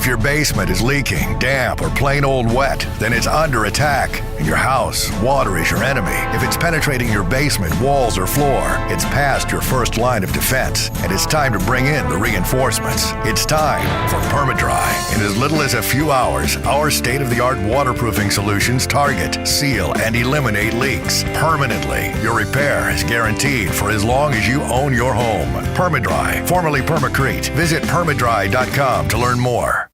If your basement is leaking, damp, or plain old wet, then it's under attack. In your house, water is your enemy. If it's penetrating your basement, walls, or floor, it's past your first line of defense, and it's time to bring in the reinforcements. It's time for PermaDry. In as little as a few hours, our state-of-the-art waterproofing solutions target, seal, and eliminate leaks permanently. Your repair is guaranteed for as long as you own your home. PermaDry, formerly Permacrete. Visit permadry.com to learn more.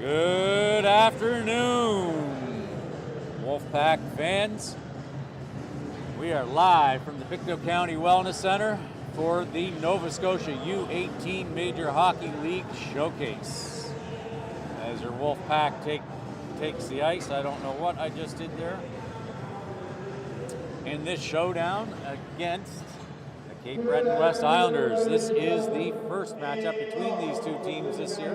Good afternoon, Wolfpack fans. We are live from the Pictou County Wellness Center for the Nova Scotia U18 Major Hockey League Showcase. As your Wolfpack takes the ice, I don't know what I just did there. In this showdown against the Cape Breton West Islanders. This is the first matchup between these two teams this year.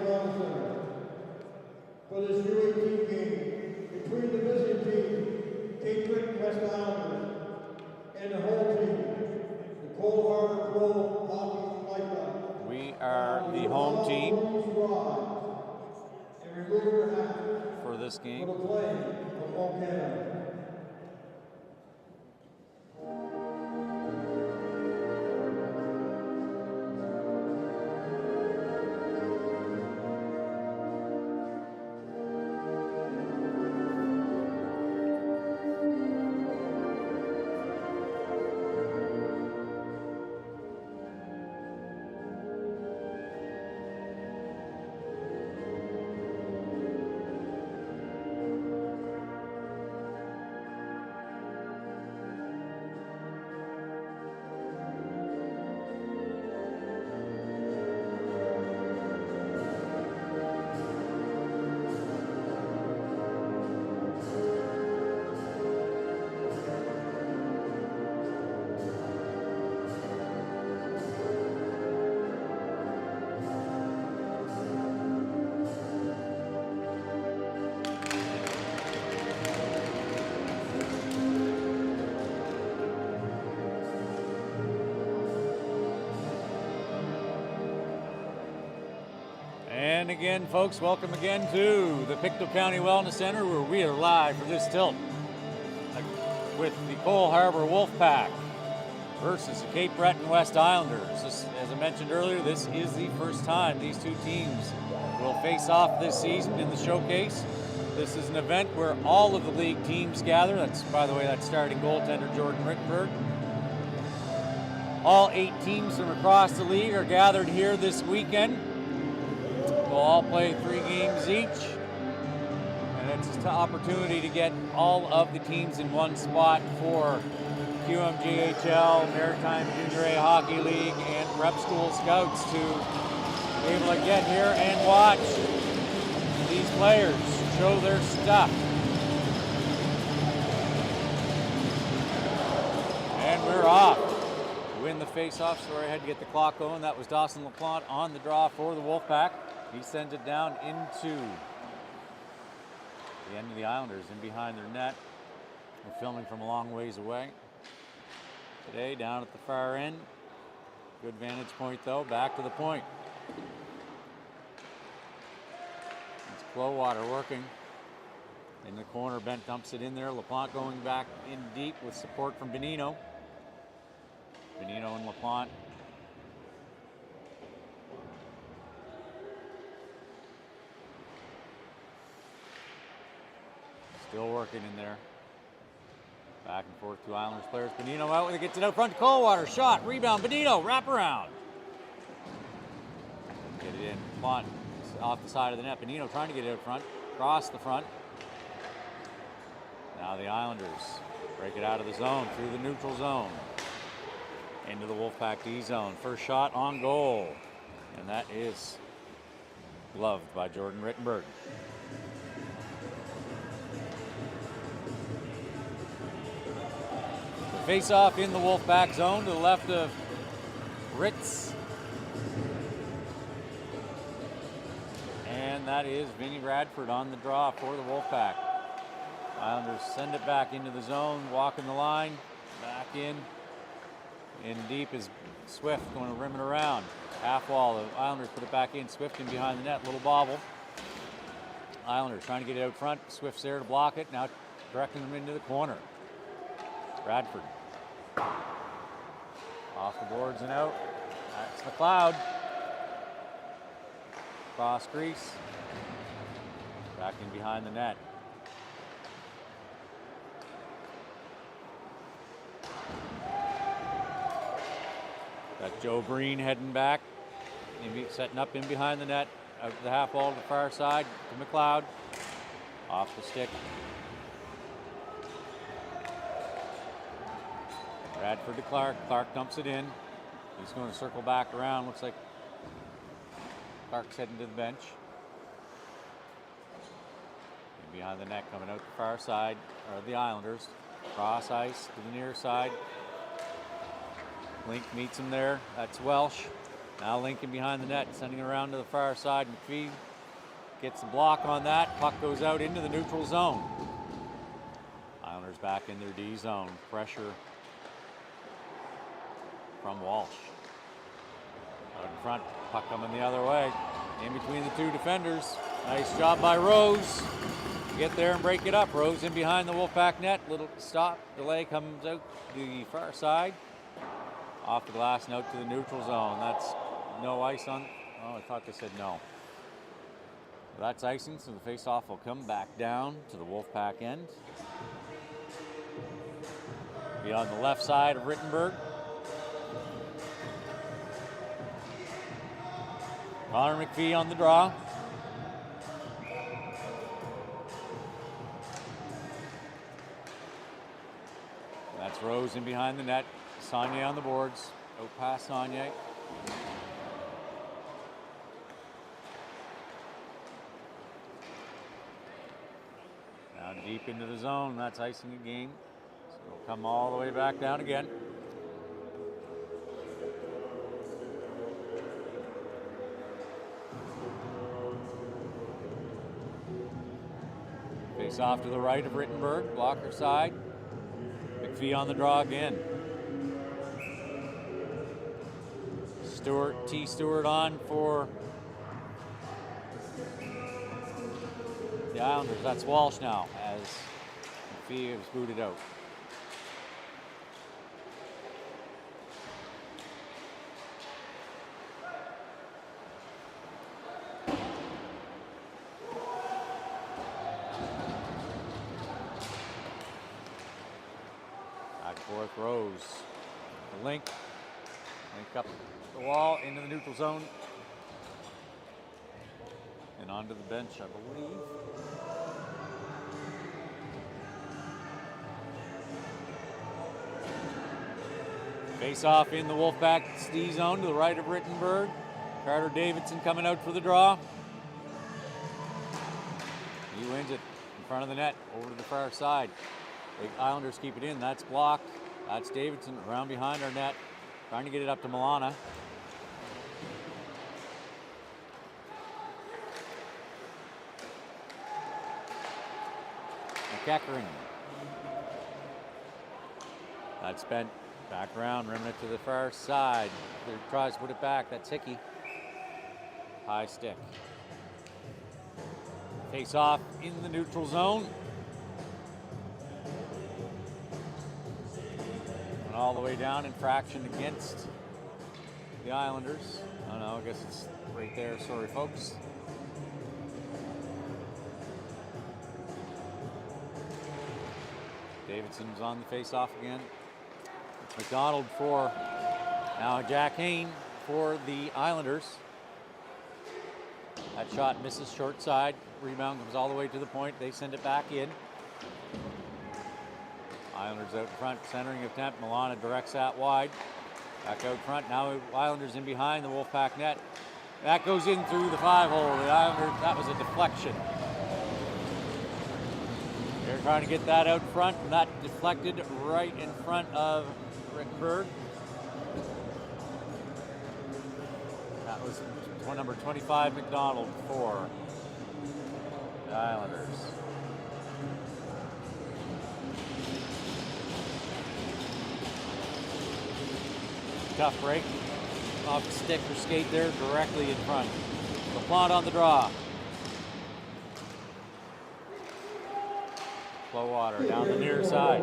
For this U18 game between the visiting team, Cape Breton West Islanders, and the home team, the Cold Harbour Pro Hockey Lifeguard. We are the home team for this game. For the play of Home Canada. And again, folks, welcome again to the Pictou County Wellness Center, where we are live for this tilt with the Cold Harbour Wolfpack versus the Cape Breton West Islanders. As I mentioned earlier, this is the first time these two teams will face off this season in the showcase. This is an event where all of the league teams gather. That's, by the way, that's starting goaltender Jordan Rittenberg. All 8 teams from across the league are gathered here this weekend. We'll all play 3 games each, and it's an opportunity to get all of the teams in one spot for QMJHL, Maritime Junior A Hockey League, and Prep School Scouts to be able to get here and watch these players show their stuff. And we're off. Win the face-off. Sorry, I had to get the clock going. That was Dawson LaPlante on the draw for the Wolfpack. He sends it down into the end of the Islanders, in behind their net. We're filming from a long ways away today, down at the far end. Good vantage point, though. Back to the point. It's Clowater working in the corner. Bent dumps it in there. LaPlante going back in deep with support from Benino. Benino and LaPlante. Still working in there. Back and forth to Islanders players. Benino out when he gets it out front to Coldwater. Shot, rebound, Benino, wrap around. Get it in. Plante off the side of the net. Benino trying to get it out front. Across the front. Now the Islanders break it out of the zone through the neutral zone. Into the Wolfpack D zone. First shot on goal. And that is gloved by Jordan Rittenberg. Face-off in the Wolfpack zone to the left of Ritz. And that is Vinny Radford on the draw for the Wolfpack. Islanders send it back into the zone, walking the line, back in. In deep is Swift going to rim it around. Half wall, the Islanders put it back in. Swift in behind the net, little bobble. Islanders trying to get it out front. Swift's there to block it, now directing them into the corner. Radford. Off the boards and out. That's McLeod. Cross crease. Back in behind the net. Got Joe Breen heading back, setting up in behind the net. out to the half wall to the far side to McLeod. Off the stick. Bradford to Clark. Clark dumps it in. He's going to circle back around. Looks like Clark's heading to the bench. And behind the net, coming out the far side are the Islanders. Cross ice to the near side. Link meets him there. That's Welsh. Now Lincoln behind the net, sending it around to the far side. McPhee gets the block on that. Puck goes out into the neutral zone. Islanders back in their D zone. Pressure from Walsh. Out in front, puck coming the other way. In between the two defenders. Nice job by Rose. Get there and break it up. Rose in behind the Wolfpack net. Little stop, delay, comes out the far side. Off the glass and out to the neutral zone. That's no ice on. Oh, I thought they said no. That's icing, so the face-off will come back down to the Wolfpack end. Be on the left side of Rittenberg. Connor McPhee on the draw. That's Rose in behind the net. Saunier on the boards. Out past Saunier. Now deep into the zone. That's icing again. So it'll come all the way back down again. Face off to the right of Rittenberg. Blocker side. McPhee on the draw again. Stewart on for the Islanders. That's Walsh now as McPhee is booted out. Back and forth, Rose. The link up the wall into the neutral zone and onto the bench, I believe. Face off in the Wolfpack D zone to the right of Rittenberg. Carter Davidson coming out for the draw. He wins it in front of the net over to the far side. The Islanders keep it in. That's blocked. That's Davidson around behind our net. Trying to get it up to Milana. McEachern. That's spent back around, rimming it to the far side. He tries to put it back. That's Hickey. High stick. Face off in the neutral zone. All the way down, infraction against the Islanders. Oh no, I guess it's right there. Sorry, folks. Davidson's on the face-off again. It's McDonald for now Jack Hain for the Islanders. That shot misses short side. Rebound comes all the way to the point. They send it back in. Islanders out front, centering attempt. Milana directs that wide. Back out front. Now Islanders in behind the Wolfpack net. That goes in through the 5-hole. The Islanders, that was a deflection. They're trying to get that out front, and that deflected right in front of Rittenberg. That was number 25, McDonald, for the Islanders. Tough break. Off the stick or skate there, directly in front. LaPlante on the draw. Flow water down the near side.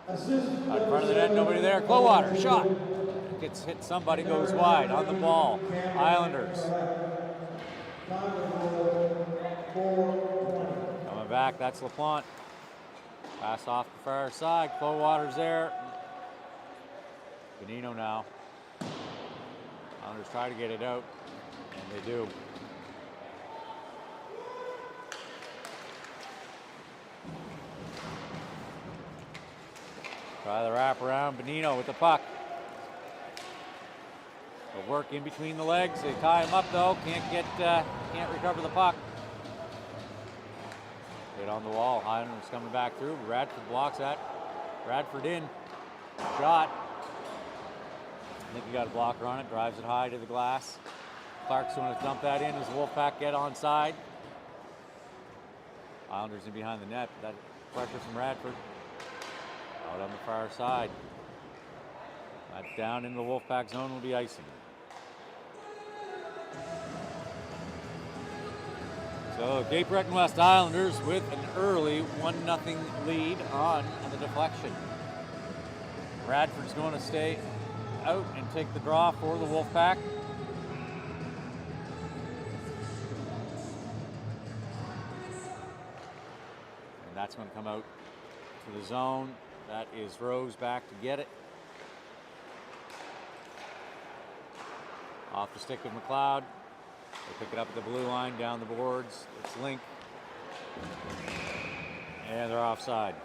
Out in front of the net, nobody there. Clowater, shot. Gets hit, somebody goes wide on the ball. Islanders. Coming back, that's LaPlante. Pass off the far side. Clowater's there. Bonino now. Islanders try to get it out, and they do. Try the wrap around. Bonino with the puck. The work in between the legs. They tie him up though. Can't recover the puck. Hit on the wall. Islanders coming back through. Radford blocks that. Radford in. Shot. I think he got a blocker on it. Drives it high to the glass. Clark's going to dump that in as the Wolfpack get onside. Islanders in behind the net. That pressure from Radford. Out on the far side. That down into the Wolfpack zone will be icing. So Cape Breton West Islanders with an early 1-0 lead on the deflection. Radford's going to stay out and take the draw for the Wolfpack. And that's going to come out to the zone. That is Rose back to get it. Off the stick of McLeod. They pick it up at the blue line, down the boards. It's Link. And they're offside.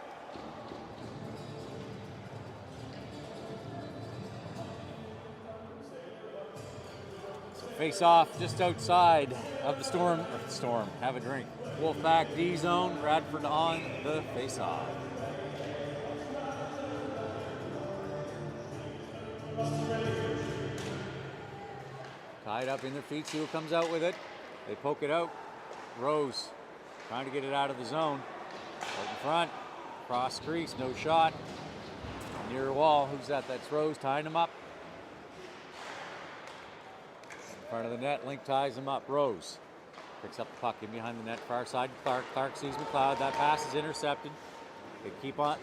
So face off just outside of the Storm. Have a drink. Wolfpack D zone. Radford on the face off. Tied up in their feet, see who comes out with it. They poke it out. Rose trying to get it out of the zone. Out in front, cross crease, no shot. Near wall, who's that? That's Rose tying him up. In front of the net, Link ties him up. Rose picks up the puck in behind the net, far side. Clark sees McLeod. That pass is intercepted. They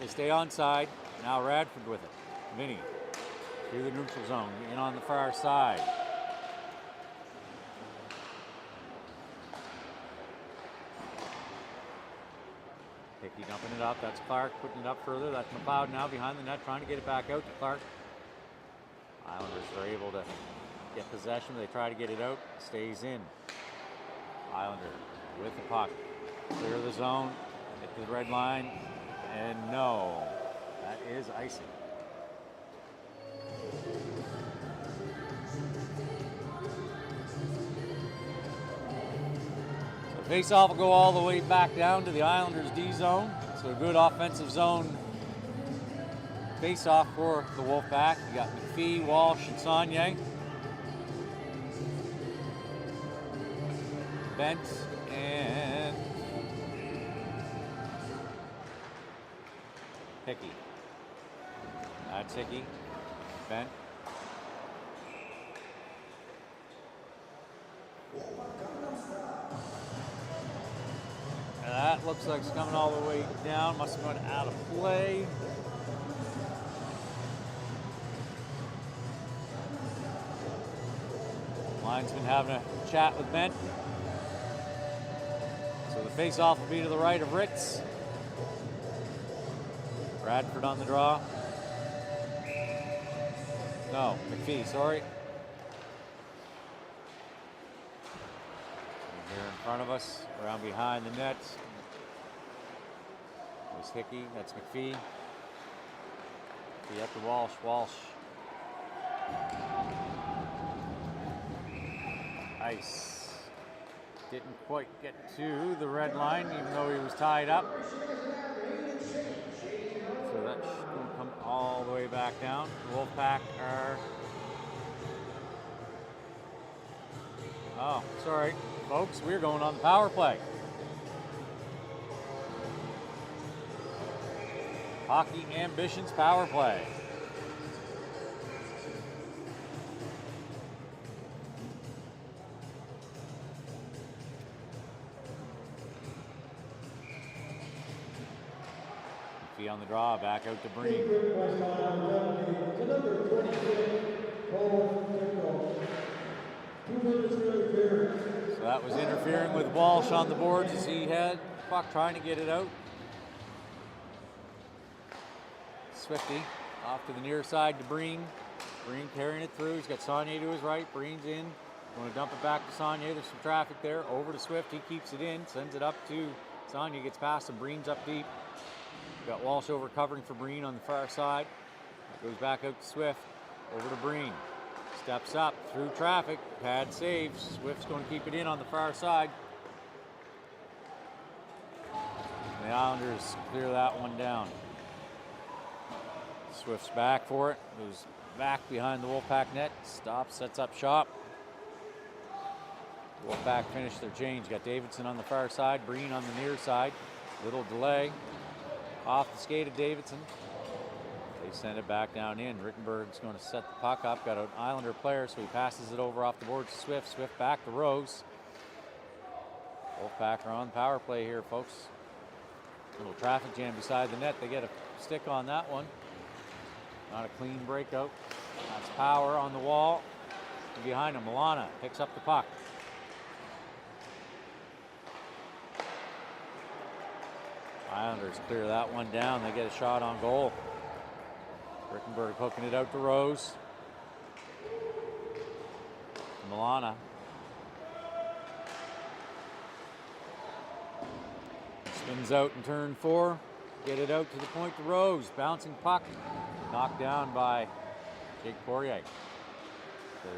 stay onside. Now Radford with it. Vinny through the neutral zone, in on the far side. Hickey dumping it up. That's Clark putting it up further. That's McLeod now behind the net trying to get it back out to Clark. Islanders are able to get possession. They try to get it out. Stays in. Islander with the puck. Clear the zone. Hit the red line. And no. That is icing. Face-off will go all the way back down to the Islanders' D zone. So a good offensive zone face-off for the Wolfpack. You got McPhee, Walsh, and Saunier. Bent and Hickey. That's Hickey. Bent. That looks like it's coming all the way down. Must have gone out of play. Linesman having a chat with Bent. So the face-off will be to the right of Ritz. Radford on the draw. No, McPhee, sorry. Here in front of us, around behind the net. There's Hickey, that's McPhee. Up to Walsh. Ice. Didn't quite get to the red line, even though he was tied up. So that's going to come all the way back down. The Wolfpack are... Oh, sorry, folks, we're going on the power play. Hockey Ambitions power play. McPhee on the draw, back out to Breen. So that was interfering with Walsh on the boards as he had puck trying to get it out. Swifty off to the near side to Breen. Breen carrying it through. He's got Saunier to his right. Breen's in. Going to dump it back to Saunier. There's some traffic there. Over to Swift. He keeps it in. Sends it up to Saunier. Gets past him. Breen's up deep. Got Walsh over covering for Breen on the far side. Goes back out to Swift. Over to Breen. Steps up through traffic. Pad saves. Swift's going to keep it in on the far side. The Islanders clear that one down. Swift's back for it. Goes back behind the Wolfpack net. Stops, sets up shop. Wolfpack finished their change. Got Davidson on the far side. Breen on the near side. Little delay. Off the skate of Davidson. They send it back down in. Rittenberg's going to set the puck up. Got an Islander player, so he passes it over off the board to Swift. Swift back to Rose. Wolfpack are on the power play here, folks. Little traffic jam beside the net. They get a stick on that one. Not a clean breakout. That's Power on the wall. And behind him, Milana picks up the puck. Islanders clear that one down. They get a shot on goal. Rittenberg hooking it out to Rose. Milana. Spins out in turn 4. Get it out to the point to Rose. Bouncing puck. Knocked down by Jake Poirier. The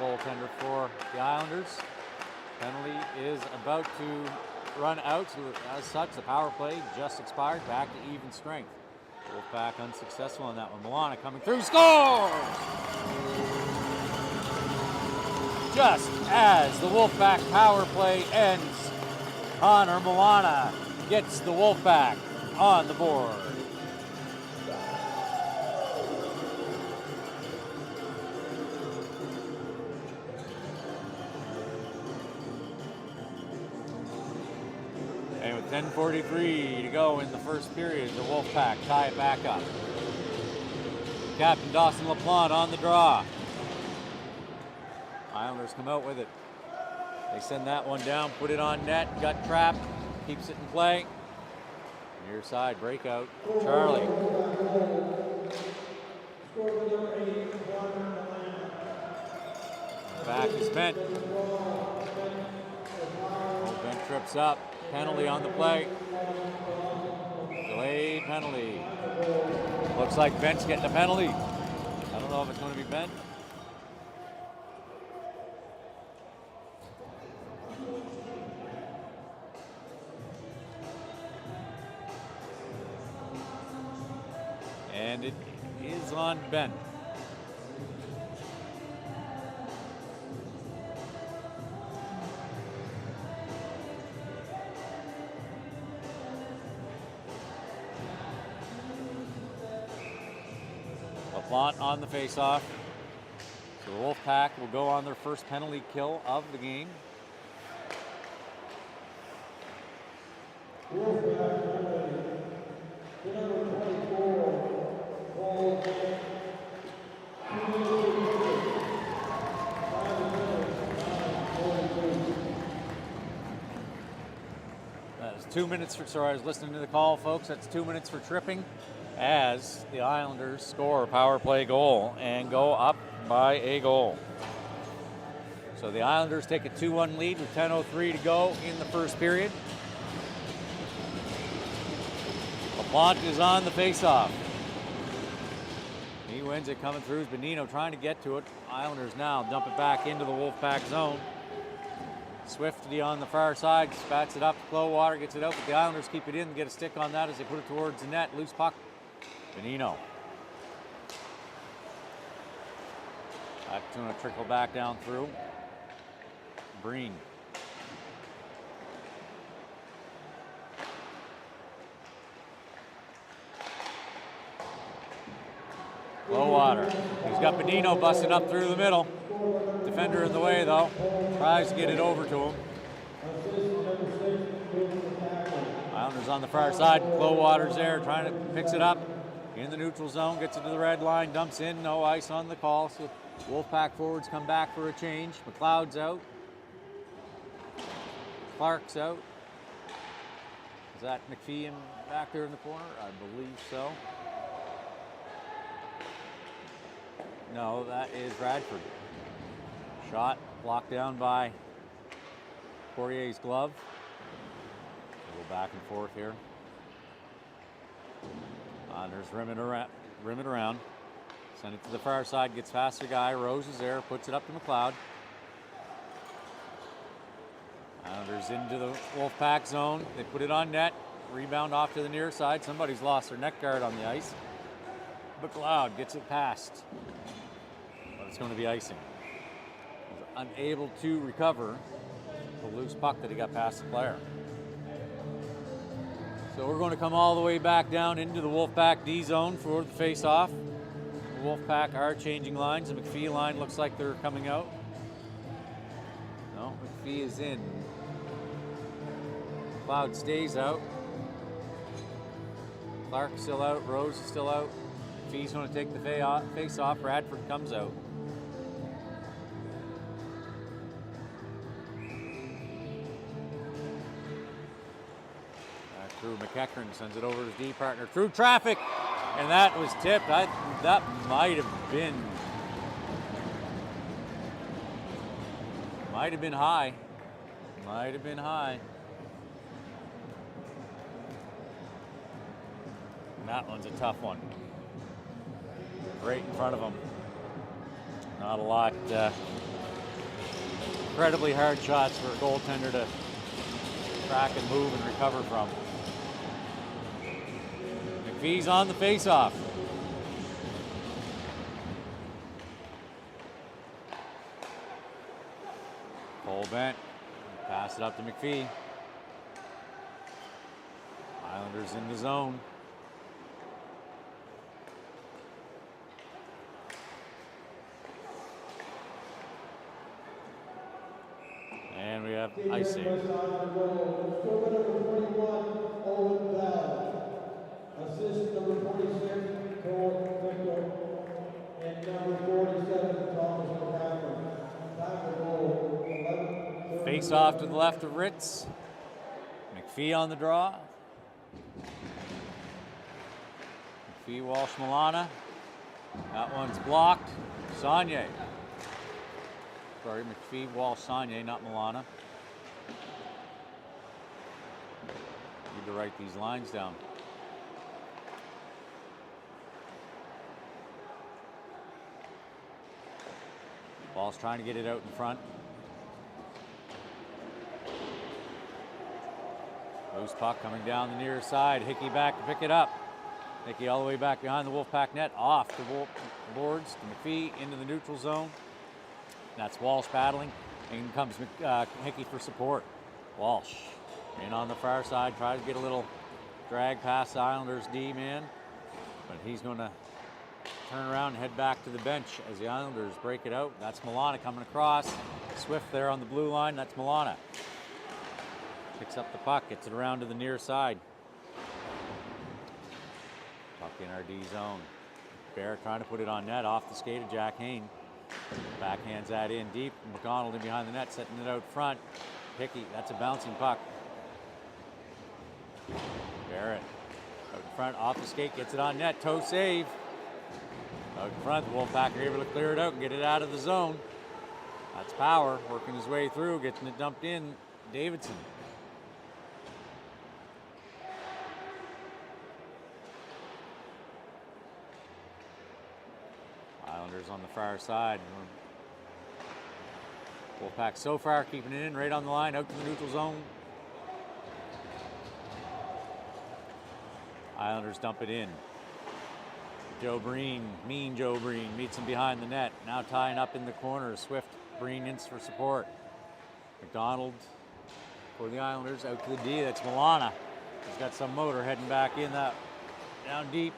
goaltender for the Islanders. Penalty is about to run out. So as such, the power play just expired. Back to even strength. Wolfpack unsuccessful on that one. Milana coming through. Scores! Just as the Wolfpack power play ends, Connor Milana gets the Wolfpack on the board. And with 10:43 to go in the first period, the Wolfpack tie it back up. Captain Dawson LaPlante on the draw. Islanders come out with it. They send that one down, put it on net, gut trap, keeps it in play. Near side breakout, Charlie. Back is Bent. Bent trips up. Penalty on the play. Delayed penalty. Looks like Bent's getting a penalty. I don't know if it's going to be Bent. And it is on Bent. LaPlante on the faceoff. So the Wolfpack will go on their first penalty kill of the game. That's 2 minutes for, sorry, I was listening to the call, folks. That's 2 minutes for tripping as the Islanders score a power play goal and go up by a goal. So the Islanders take a 2-1 lead with 10:03 to go in the first period. LaPlante is on the faceoff. He wins it coming through. Benino trying to get to it. Islanders now dump it back into the Wolfpack zone. Swifty on the far side, spats it up to Clowater, gets it out, but the Islanders keep it in and get a stick on that as they put it towards the net. Loose puck. Benino. That's going to trickle back down through. Breen. Clowater. He's got Benino busting up through the middle. Defender in the way though. Tries to get it over to him. Islanders on the far side. Clowater's there trying to fix it up. In the neutral zone, gets it to the red line, dumps in, no ice on the call. So Wolfpack forwards come back for a change. McLeod's out. Clark's out. Is that McPhee back there in the corner? I believe so. No, that is Radford. Shot blocked down by Poirier's glove. We'll go back and forth here. There's rim it around. Send it to the far side, gets past the guy. Rose is there, puts it up to McLeod. Islanders into the Wolfpack zone. They put it on net. Rebound off to the near side. Somebody's lost their net guard on the ice. McLeod gets it past. But it's going to be icing. He's unable to recover the loose puck that he got past the player. So we're going to come all the way back down into the Wolfpack D zone for the face-off. The Wolfpack are changing lines. The McPhee line looks like they're coming out. No, McPhee is in. McLeod stays out. Clark's still out. Rose is still out. McPhee's going to take the face-off. Radford comes out. Through McEachern, sends it over to his D partner through traffic, and that was tipped. That might have been high. Might have been high. And that one's a tough one. Right in front of him. Not a lot. Incredibly hard shots for a goaltender to track and move and recover from. McPhee's on the face-off. Cole bent. Pass it up to McPhee. Islanders in the zone. And we have icing. Assist number 46, Cole Victor, and number 47, Thomas McCaffrey. Time to goal, 11. Face off to the left of Ritz. McPhee on the draw. McPhee, Walsh, Milana. That one's blocked. Saunier. Sorry, McPhee, Walsh, Saunier, not Milana. Need to write these lines down. Ball's trying to get it out in front. Loose puck coming down the near side. Hickey back to pick it up. Hickey all the way back behind the Wolfpack net. Off the boards to McPhee into the neutral zone. That's Walsh battling. In comes Hickey for support. Walsh in on the far side. Tries to get a little drag past the Islanders D man. But he's going to turn around and head back to the bench as the Islanders break it out. That's Milana coming across. Swift there on the blue line. That's Milana. Picks up the puck, gets it around to the near side. Puck in our D zone. Bear trying to put it on net off the skate of Jack Hain. Backhands that in deep. McDonald in behind the net, setting it out front. Hickey, that's a bouncing puck. Barrett out in front, off the skate, gets it on net. Toe save. Out in front, the Wolfpack are able to clear it out and get it out of the zone. That's Power working his way through, getting it dumped in. Davidson. Islanders on the far side. Wolfpack so far keeping it in, right on the line, out to the neutral zone. Islanders dump it in. Joe Breen, mean Joe Breen, meets him behind the net. Now tying up in the corner. Swift, Breen in for support. McDonald for the Islanders, out to the D. That's Milana. He's got some motor heading back in that, down deep.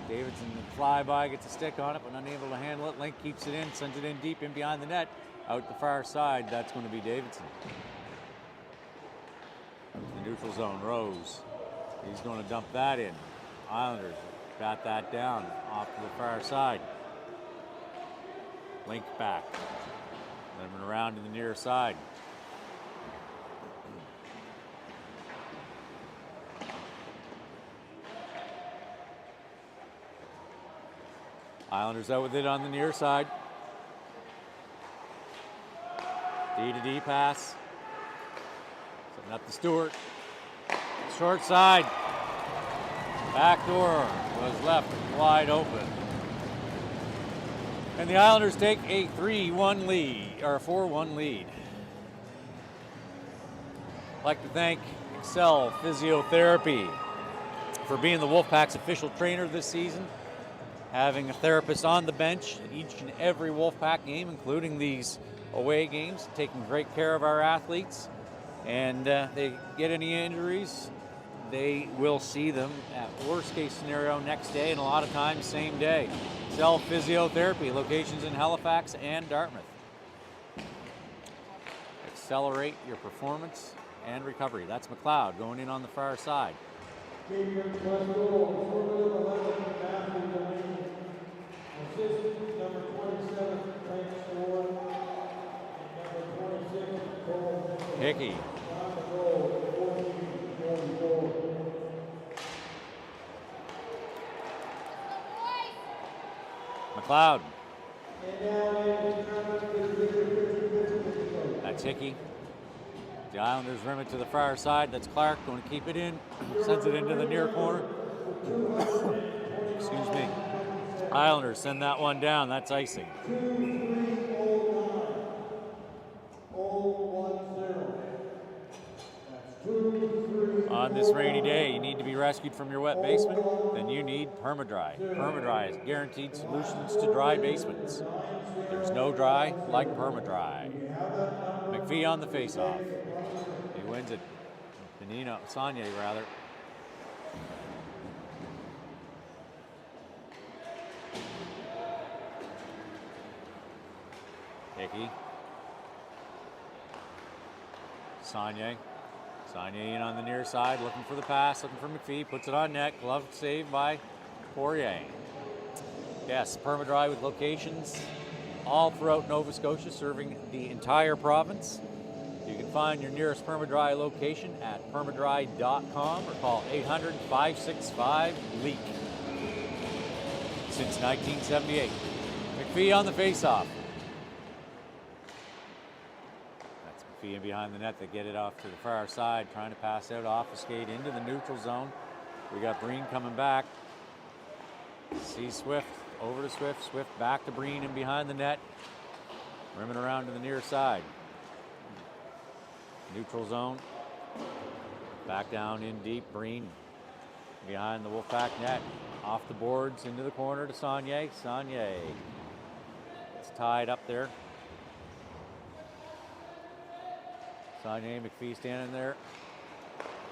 Davidson fly by, gets a stick on it, but unable to handle it. Link keeps it in, sends it in deep in behind the net. Out the far side, that's going to be Davidson. Out to the neutral zone, Rose. He's going to dump that in. Islanders got that down off to the far side. Link back. Moving around to the near side. Islanders out with it on the near side. D-to-D pass. Setting up to Stewart. Short side. Back door was left wide open. And the Islanders take a 3-1 lead, or a 4-1 lead. I'd like to thank Excel Physiotherapy for being the Wolfpack's official trainer this season, having a therapist on the bench at each and every Wolfpack game, including these away games, taking great care of our athletes. And they get any injuries, they will see them at worst case scenario next day, and a lot of times same day. Excel Physiotherapy, locations in Halifax and Dartmouth. Accelerate your performance and recovery. That's McLeod going in on the far side. Hickey. McLeod. That's Hickey. The Islanders rim it to the far side. That's Clark going to keep it in. Sends it into the near corner. Excuse me. Islanders send that one down. That's icing. On this rainy day, you need to be rescued from your wet basement, then you need Permadry. Permadry is guaranteed solutions to dry basements. There's no dry like Permadry. McPhee on the faceoff. He wins it. Saunier, rather. Hickey. Saunier. Saunier in on the near side, looking for the pass, looking for McPhee, puts it on net, glove saved by Poirier. Yes, Permadry with locations all throughout Nova Scotia, serving the entire province. You can find your nearest Permadry location at permadry.com or call 800-565-LEAK. Since 1978. McPhee on the faceoff. In behind the net, they get it off to the far side, trying to pass out off the skate into the neutral zone. We got Breen coming back. Sees Swift, over to Swift, Swift back to Breen and behind the net. Rimming around to the near side. Neutral zone. Back down in deep, Breen behind the Wolfpack net. Off the boards, into the corner to Saunier. Saunier. It's tied up there. Saunier, McPhee standing there,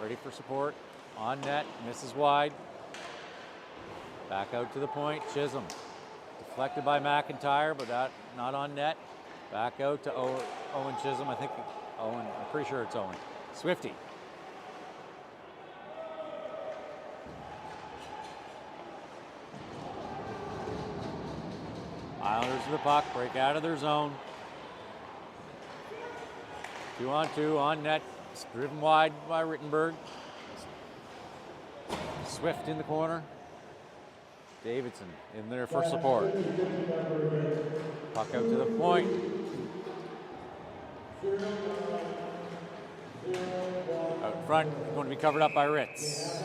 ready for support. On net, misses wide. Back out to the point, Chisholm. Deflected by McIntyre, but not on net. Back out to Owen Chisholm. I think Owen, I'm pretty sure it's Owen. Swifty. Islanders with the puck, break out of their zone. 2-on-2 on net, it's driven wide by Rittenberg. Swift in the corner. Davidson in there for support. Puck out to the point. Out in front, going to be covered up by Ritz.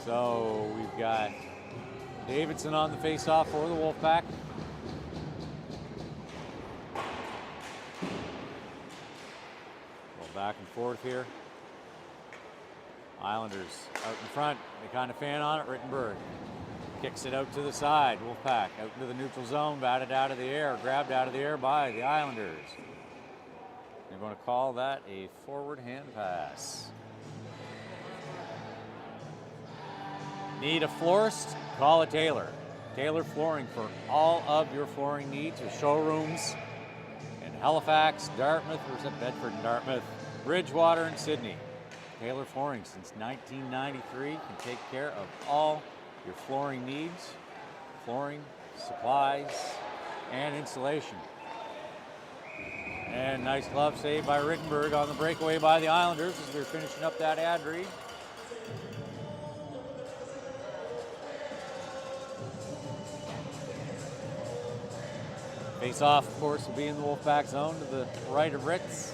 So we've got Davidson on the faceoff for the Wolfpack. Go back and forth here. Islanders out in front. They kind of fan on it. Rittenberg kicks it out to the side. Wolfpack out into the neutral zone, batted out of the air, grabbed out of the air by the Islanders. They're going to call that a forward hand pass. Need a florist? Call a Taylor. Taylor Flooring for all of your flooring needs with showrooms in Halifax, Dartmouth, or is it Bedford and Dartmouth, Bridgewater and Sydney. Taylor Flooring since 1993 can take care of all your flooring needs flooring, supplies, and installation. And nice glove save by Rittenberg on the breakaway by the Islanders as they're finishing up that ad read. Face off, of course, will be in the Wolfpack zone to the right of Ritz.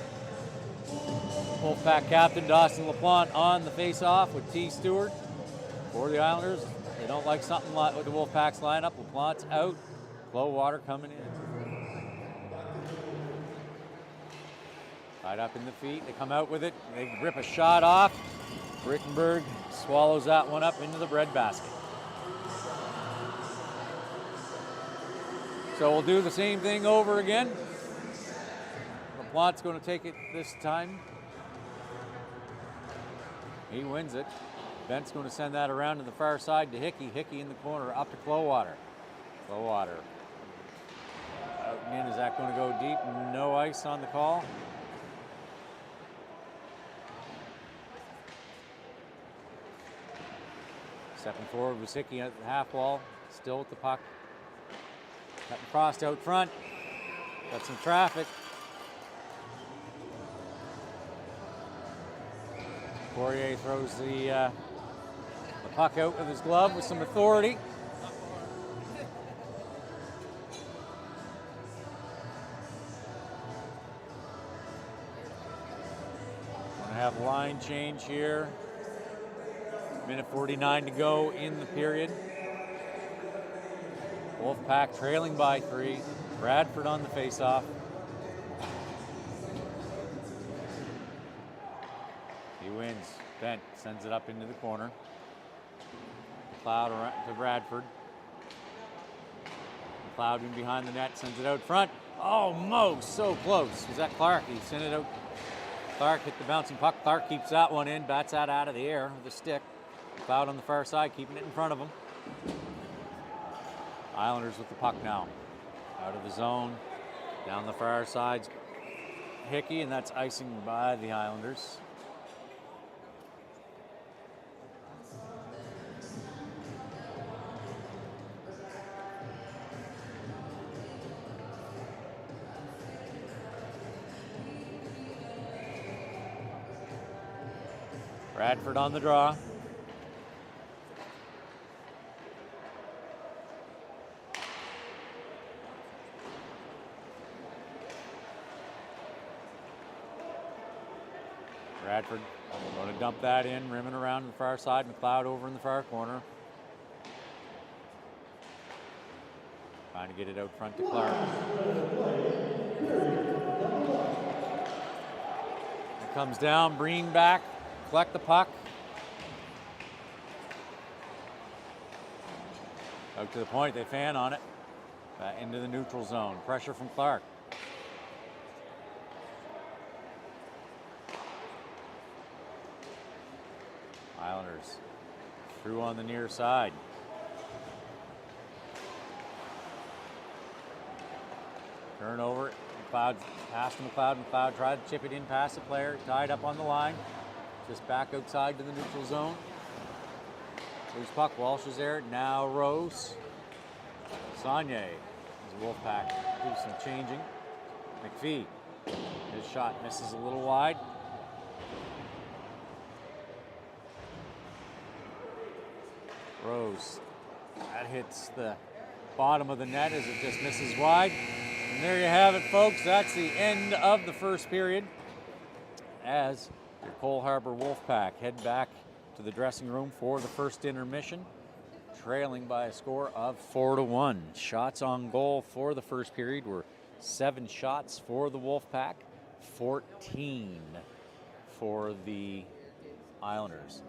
Wolfpack captain Dawson LaPlante on the face off with T. Stewart for the Islanders. They don't like something like with the Wolfpack's lineup. LaPlante's out. Water coming in. Tied up in the feet. They come out with it. They rip a shot off. Rittenberg swallows that one up into the breadbasket. So we'll do the same thing over again. LaPlante's going to take it this time. He wins it. Bent's going to send that around to the far side to Hickey. Hickey in the corner up to Clowater. Clowater out and in. Is that going to go deep? No ice on the call. Stepping forward was Hickey at the half wall. Still with the puck. Cutting crossed out front. Got some traffic. Poirier throws the puck out with his glove with some authority. Gonna have line change here. Minute 49 to go in the period. Wolfpack trailing by 3. Bradford on the faceoff. He wins. Bent sends it up into the corner. McLeod around to Bradford. McLeod in behind the net, sends it out front. Oh, Mo, so close. Was that Clark? He sent it out. Clark hit the bouncing puck. Clark keeps that one in, bats that out of the air with a stick. McLeod on the far side, keeping it in front of him. Islanders with the puck now. Out of the zone. Down the far side. Hickey, and that's icing by the Islanders. Bradford on the draw. Bradford going to dump that in, rimming around the far side. McLeod over in the far corner. Trying to get it out front to Clark. It comes down, Breen back, collect the puck. Out to the point, they fan on it. Into the neutral zone. Pressure from Clark. Islanders through on the near side. Turnover. McLeod passed to McLeod. McLeod tried to chip it in past the player. Tied up on the line. Just back outside to the neutral zone. Loose puck. Walsh is there. Now Rose. Saunier as Wolfpack do some changing. McPhee. His shot misses a little wide. Rose. That hits the bottom of the net as it just misses wide. And there you have it, folks. That's the end of the first period as your Cole Harbour Wolfpack head back to the dressing room for the first intermission, trailing by a score of 4-1. Shots on goal for the first period were 7 shots for the Wolfpack, 14 for the Islanders.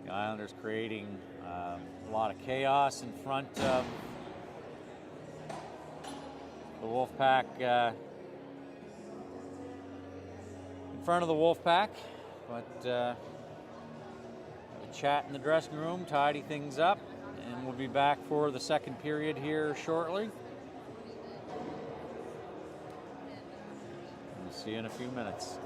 The Islanders creating a lot of chaos in front of the Wolfpack. In front of the Wolfpack, but a chat in the dressing room, tidy things up, and we'll be back for the second period here shortly. We'll see you in a few minutes.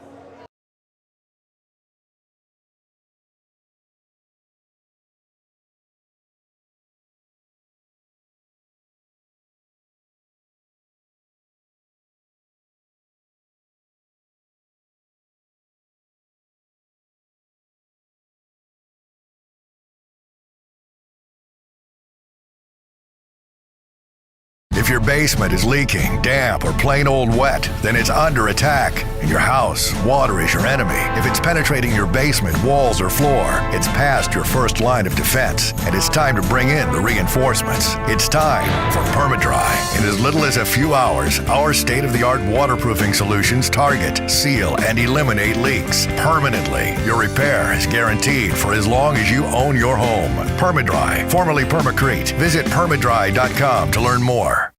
If your basement is leaking, damp, or plain old wet, then it's under attack. In your house, water is your enemy. If it's penetrating your basement, walls, or floor, it's past your first line of defense, and it's time to bring in the reinforcements. It's time for PermaDry. In as little as a few hours, our state-of-the-art waterproofing solutions target, seal, and eliminate leaks permanently. Your repair is guaranteed for as long as you own your home. PermaDry, formerly Permacrete. Visit permadry.com to learn more.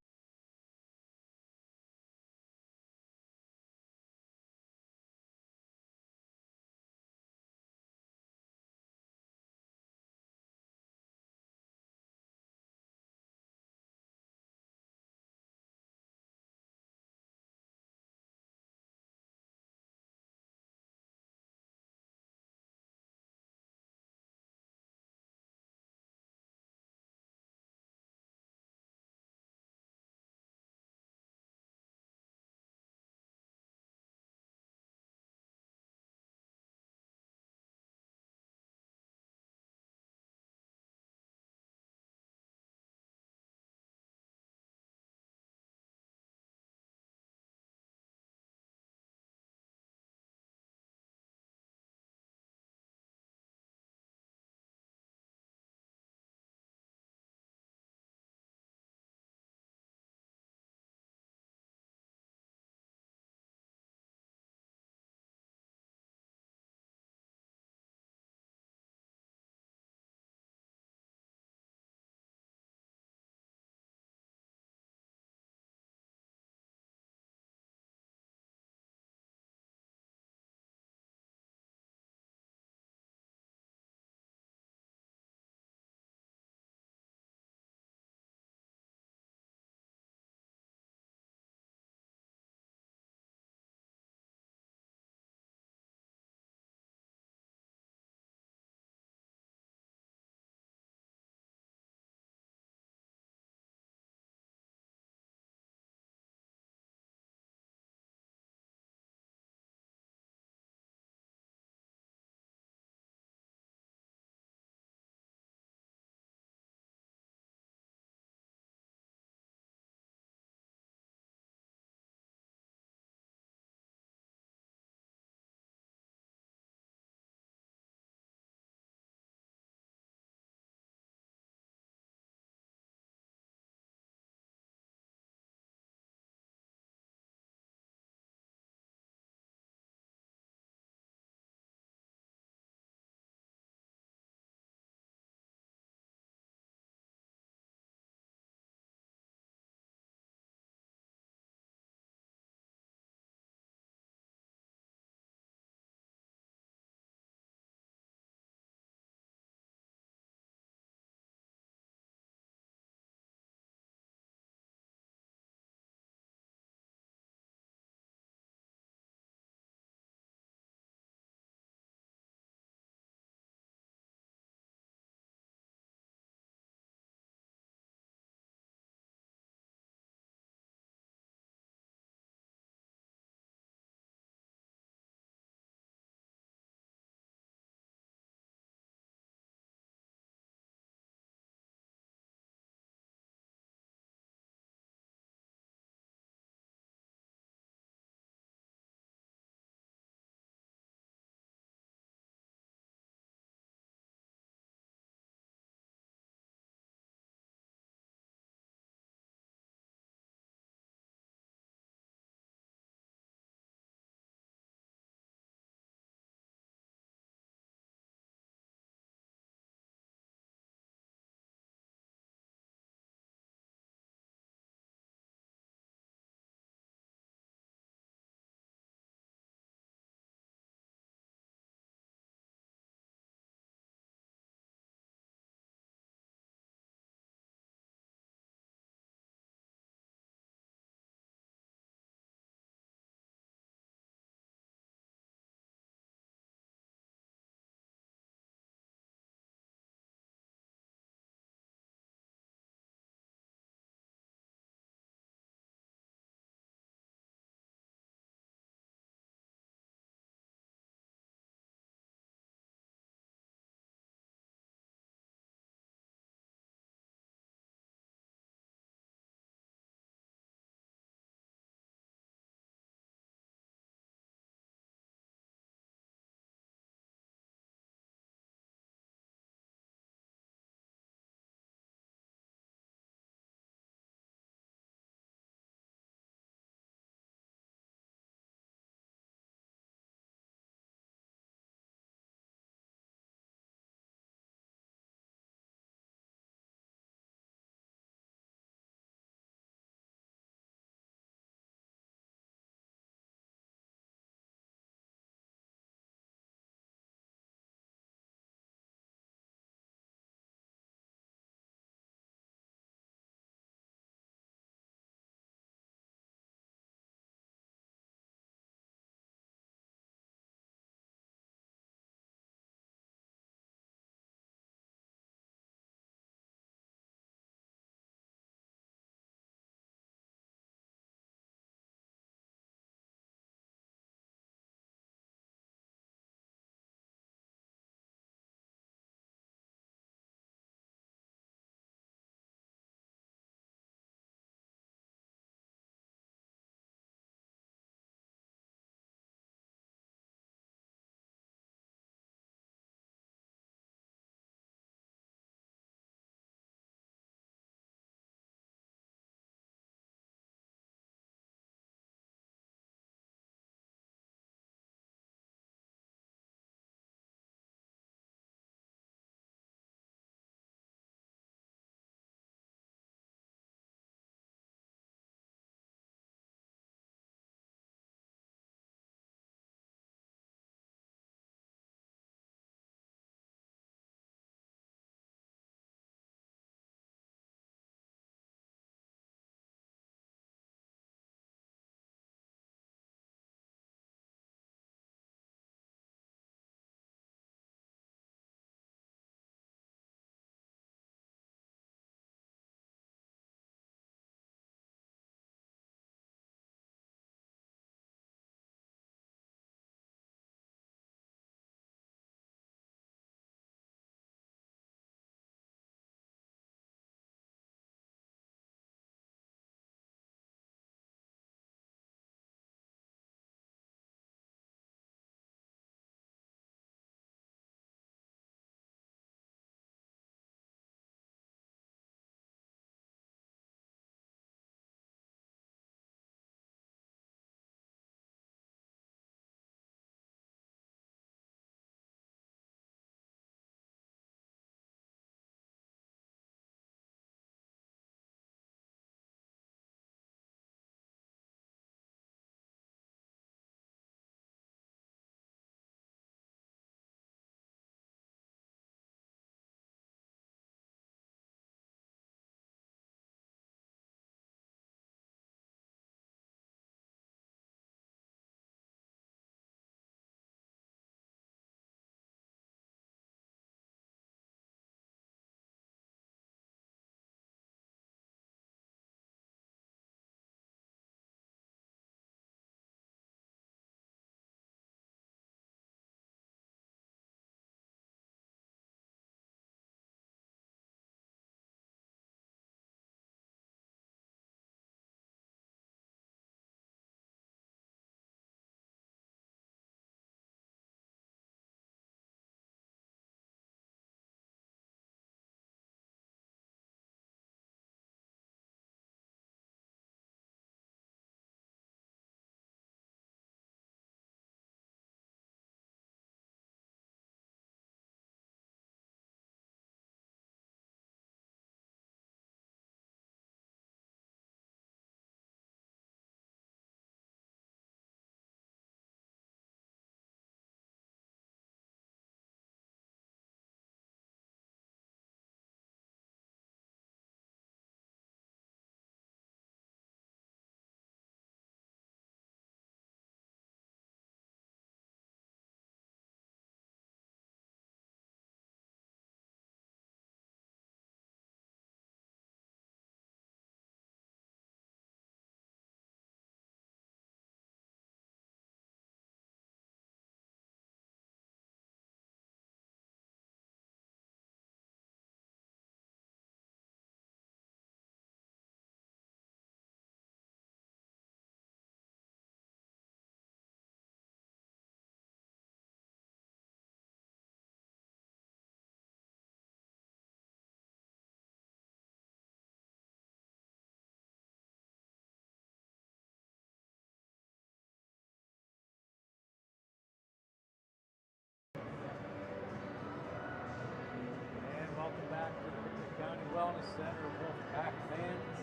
Center Wolfpack fans.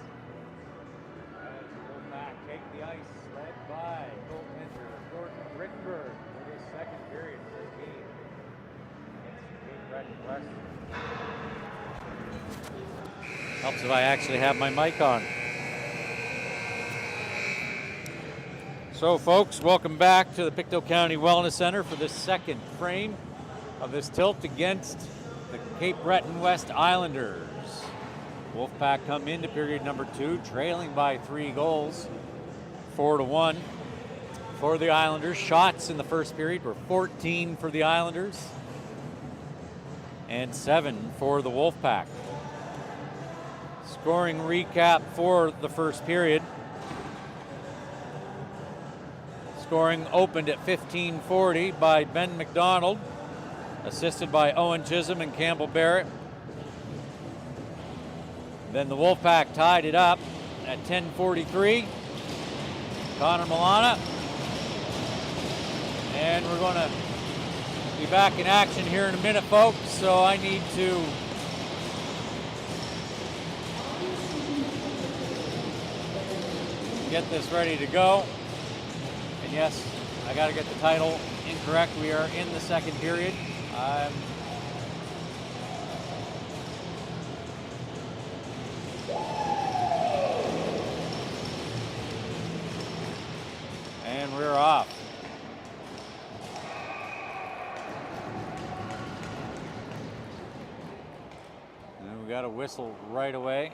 As Wolfpack take the ice, led by goaltender Jordan Rittenberg for this second period of this game. It's Breton West. Helps if I actually have my mic on. So folks, welcome back to the Pictou County Wellness Center for this second frame of this tilt against the Cape Breton West Islanders. Wolfpack come into period number 2, trailing by 3 goals, 4-1 for the Islanders. Shots in the first period were 14 for the Islanders and 7 for the Wolfpack. Scoring recap for the first period. Scoring opened at 15:40 by Ben McDonald, assisted by Owen Chisholm and Campbell Barrett. Then the Wolfpack tied it up at 10:43. Connor Milana. And we're going to be back in action here in a minute, folks, so I need to get this ready to go. And yes, I got to get the title incorrect. We are in the second period. And we're off. And we got a whistle right away.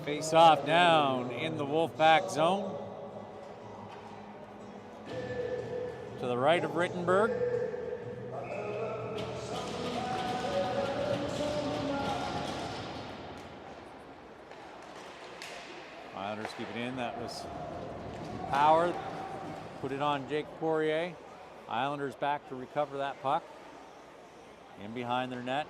Face off down in the Wolfpack zone. To the right of Rittenberg. Islanders keep it in. That was Power. Put it on Jake Poirier. Islanders back to recover that puck. In behind their net.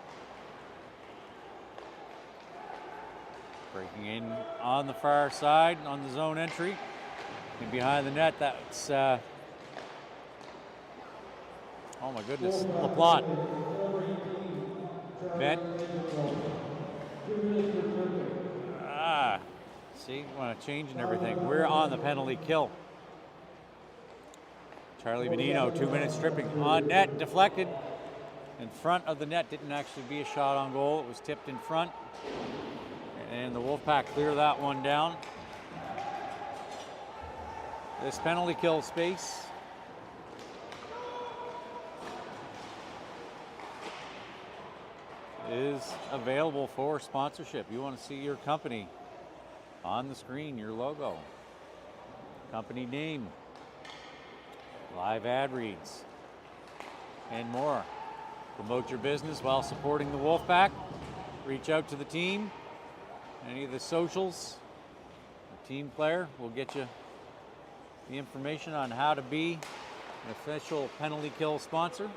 Breaking in on the far side on the zone entry. And behind the net, that's, oh my goodness, LaPlante. Ben. See, want to change and everything. We're on the penalty kill. Charlie Benino, 2 minutes stripping on net, deflected in front of the net. Didn't actually be a shot on goal. It was tipped in front. And the Wolfpack clear that one down. This penalty kill space is available for sponsorship. You want to see your company on the screen, your logo, company name, live ad reads, and more. Promote your business while supporting the Wolfpack. Reach out to the team. Any of the socials, the team player will get you the information on how to be an official penalty kill sponsor.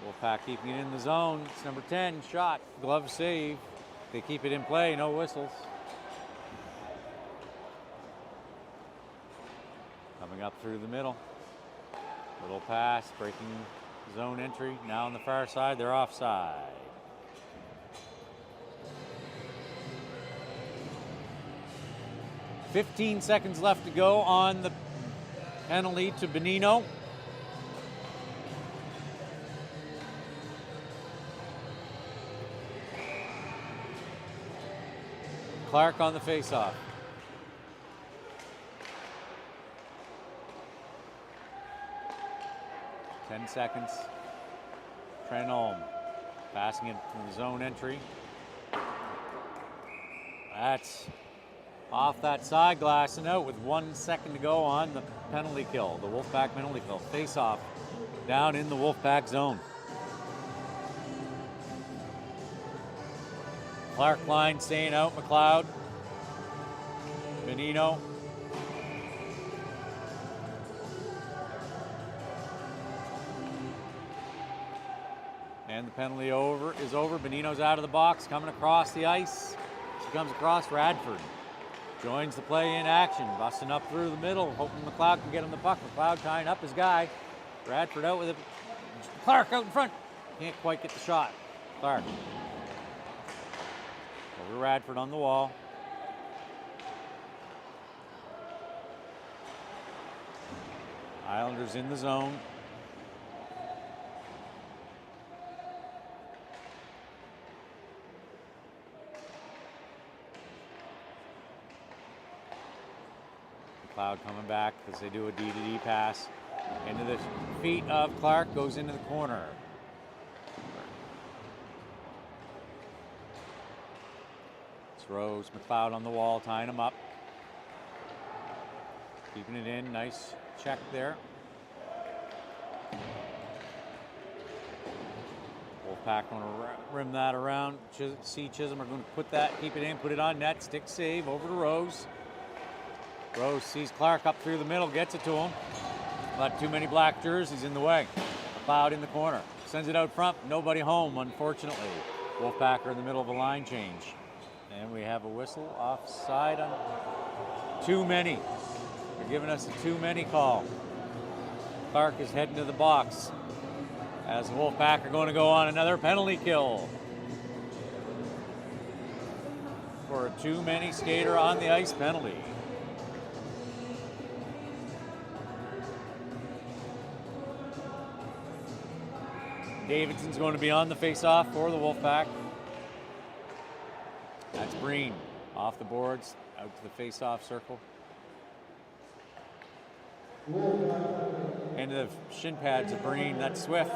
Wolfpack keeping it in the zone. It's number 10, shot, glove save. They keep it in play, no whistles. Coming up through the middle. Little pass, breaking zone entry. Now on the far side, they're offside. .15 seconds left to go on the penalty to Benino. Clark on the faceoff. .10 seconds. Trenholm passing it from the zone entry. That's off that side glass and out with 1 second to go on the penalty kill, the Wolfpack penalty kill. Face off down in the Wolfpack zone. Clark line staying out, McLeod. Benino. And the penalty is over. Benino's out of the box, coming across the ice. She comes across Radford. joins the play in action, busting up through the middle, hoping McLeod can get him the puck. McLeod tying up his guy. Bradford out with it. Clark out in front. Can't quite get the shot. Clark. Over Radford on the wall. Islanders in the zone. McLeod coming back as they do a D-to-D pass. Into the feet of Clark, goes into the corner. It's Rose, McLeod on the wall, tying him up. Keeping it in, nice check there. Wolfpack going to rim that around. Chisholm are going to put that, keep it in, put it on net, stick save over to Rose. Rose sees Clark up through the middle, gets it to him. But too many black jerseys in the way. McLeod in the corner. Sends it out front. Nobody home, unfortunately. Wolfpack are in the middle of a line change. And we have a whistle offside on too many. They're giving us a too many call. Clark is heading to the box as the Wolfpack are going to go on another penalty kill. For a too many skater on the ice penalty. Davidson's going to be on the face-off for the Wolfpack. That's Breen off the boards, out to the face-off circle. Into the shin pads of Breen, that's Swift.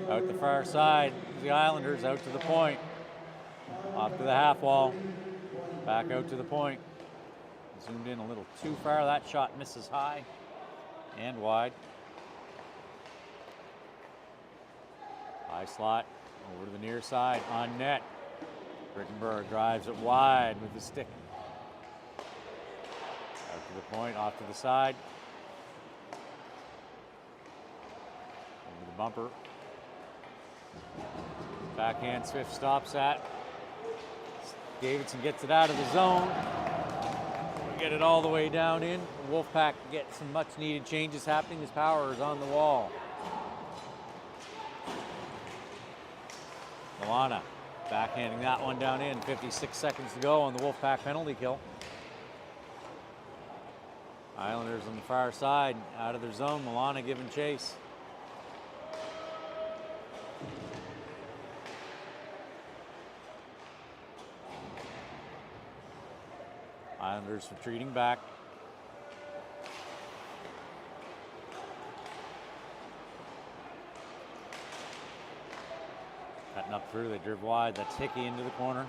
Out the far side, the Islanders out to the point. Off to the half wall, back out to the point. Zoomed in a little too far, that shot misses high and wide. High slot, over to the near side, on net. Rittenberg drives it wide with the stick. Out to the point, off to the side. Over the bumper. Backhand, Swift stops that. Davidson gets it out of the zone. We get it all the way down in. The Wolfpack get some much needed changes happening. His power is on the wall. Milana backhanding that one down in. 56 seconds to go on the Wolfpack penalty kill. Islanders on the far side, out of their zone. Milana giving chase. Islanders retreating back. Cutting up through, they drive wide. That's Hickey into the corner.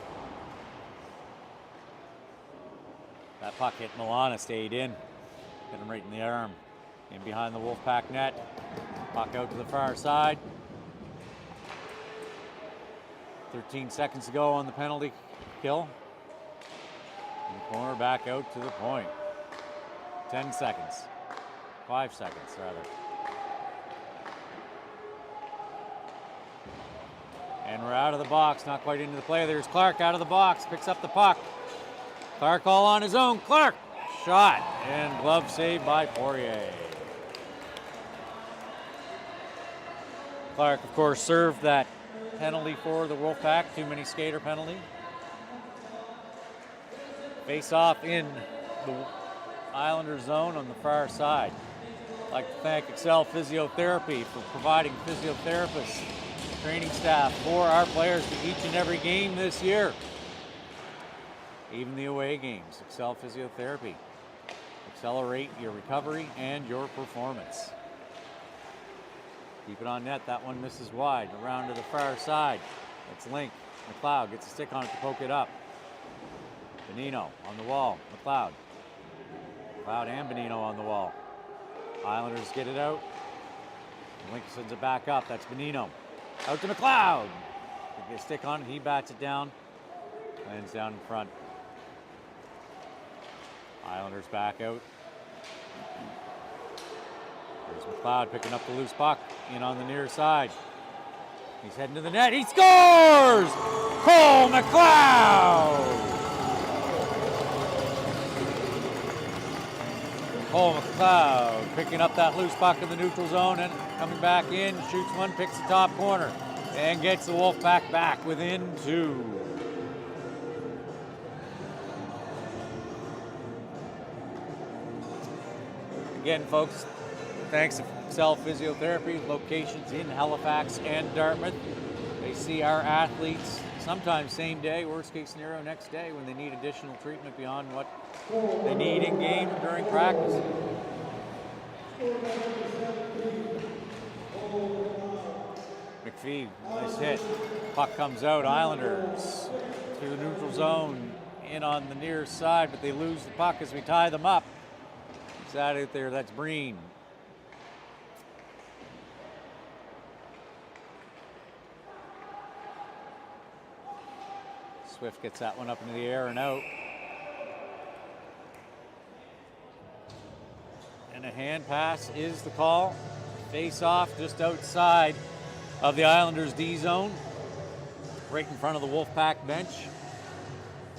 That puck hit Milana, stayed in. Hit him right in the arm. In behind the Wolfpack net. Puck out to the far side. 13 seconds to go on the penalty kill. In the corner, back out to the point. 10 seconds. 5 seconds, rather. And we're out of the box, not quite into the play. There's Clark out of the box, picks up the puck. Clark all on his own. Clark! Shot, and glove save by Poirier. Clark, of course, served that penalty for the Wolfpack, too many skater penalty. Face off in the Islander zone on the far side. I'd like to thank Excel Physiotherapy for providing physiotherapists, training staff for our players to each and every game this year. Even the away games. Excel Physiotherapy. Accelerate your recovery and your performance. Keep it on net. That one misses wide. Around to the far side. It's Link. McLeod gets a stick on it to poke it up. Bonino on the wall. McLeod. McLeod and Bonino on the wall. Islanders get it out. Link sends it back up. That's Bonino. Out to McLeod. They get a stick on it. He bats it down. Lands down in front. Islanders back out. There's McLeod picking up the loose puck in on the near side. He's heading to the net. He scores! Cole McLeod! Cole McLeod picking up that loose puck in the neutral zone and coming back in, shoots one, picks the top corner, and gets the Wolfpack back within 2. Again, folks, thanks to Cell Physiotherapy, locations in Halifax and Dartmouth. They see our athletes sometimes same day, worst case scenario next day when they need additional treatment beyond what they need in game during practice. McPhee, nice hit. Puck comes out, Islanders through the neutral zone, in on the near side, but they lose the puck as we tie them up. It's out there, that's Breen. Swift gets that one up into the air and out. And a hand pass is the call. Face off just outside of the Islanders' D zone, right in front of the Wolfpack bench.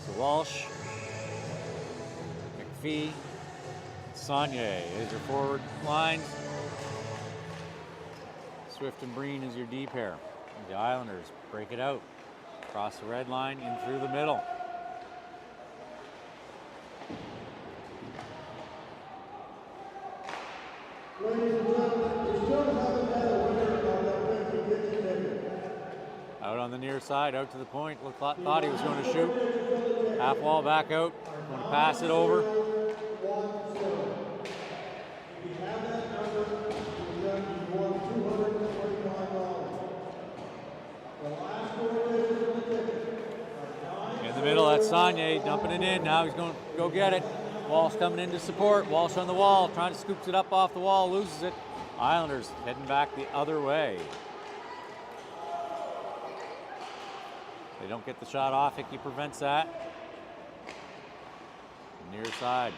So Walsh, McPhee, Saunier is your forward line. Swift and Breen is your D pair. The Islanders break it out. Across the red line, in through the middle. Out on the near side, out to the point. Thought he was going to shoot. Half wall back out. Going to pass it over. Middle, that's Saunier dumping it in. Now he's going to go get it. Walsh coming in to support. Walsh on the wall, trying to scoop it up off the wall, loses it. Islanders heading back the other way. They don't get the shot off. Hickey prevents that. Near side.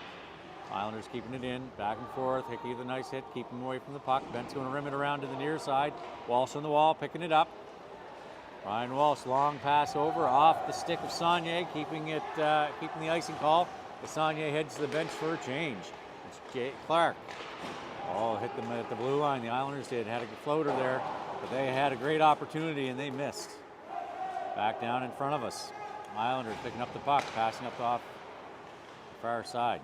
Islanders keeping it in, back and forth. Hickey with a nice hit, keeping away from the puck. Bent's going to rim it around to the near side. Walsh on the wall, picking it up. Ryan Walsh, long pass over off the stick of Saunier, keeping the icing call. The Saunier heads to the bench for a change. It's Jay Clark. Oh, hit them at the blue line. The Islanders had a floater there, but they had a great opportunity and they missed. Back down in front of us. Islanders picking up the puck, passing up off the far side.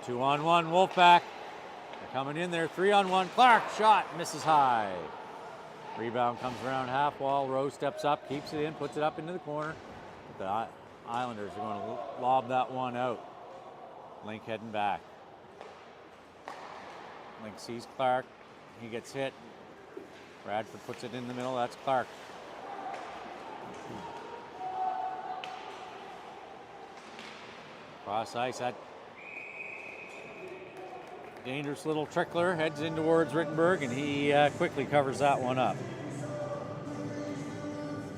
Two-on-one, Wolfpack. Coming in there, 3-on-1. Clark, shot, misses high. Rebound comes around half wall. Rose steps up, keeps it in, puts it up into the corner. The Islanders are going to lob that one out. Link heading back. Link sees Clark. He gets hit. Bradford puts it in the middle. That's Clark. Cross ice, that dangerous little trickler heads in towards Rittenberg, and he quickly covers that one up.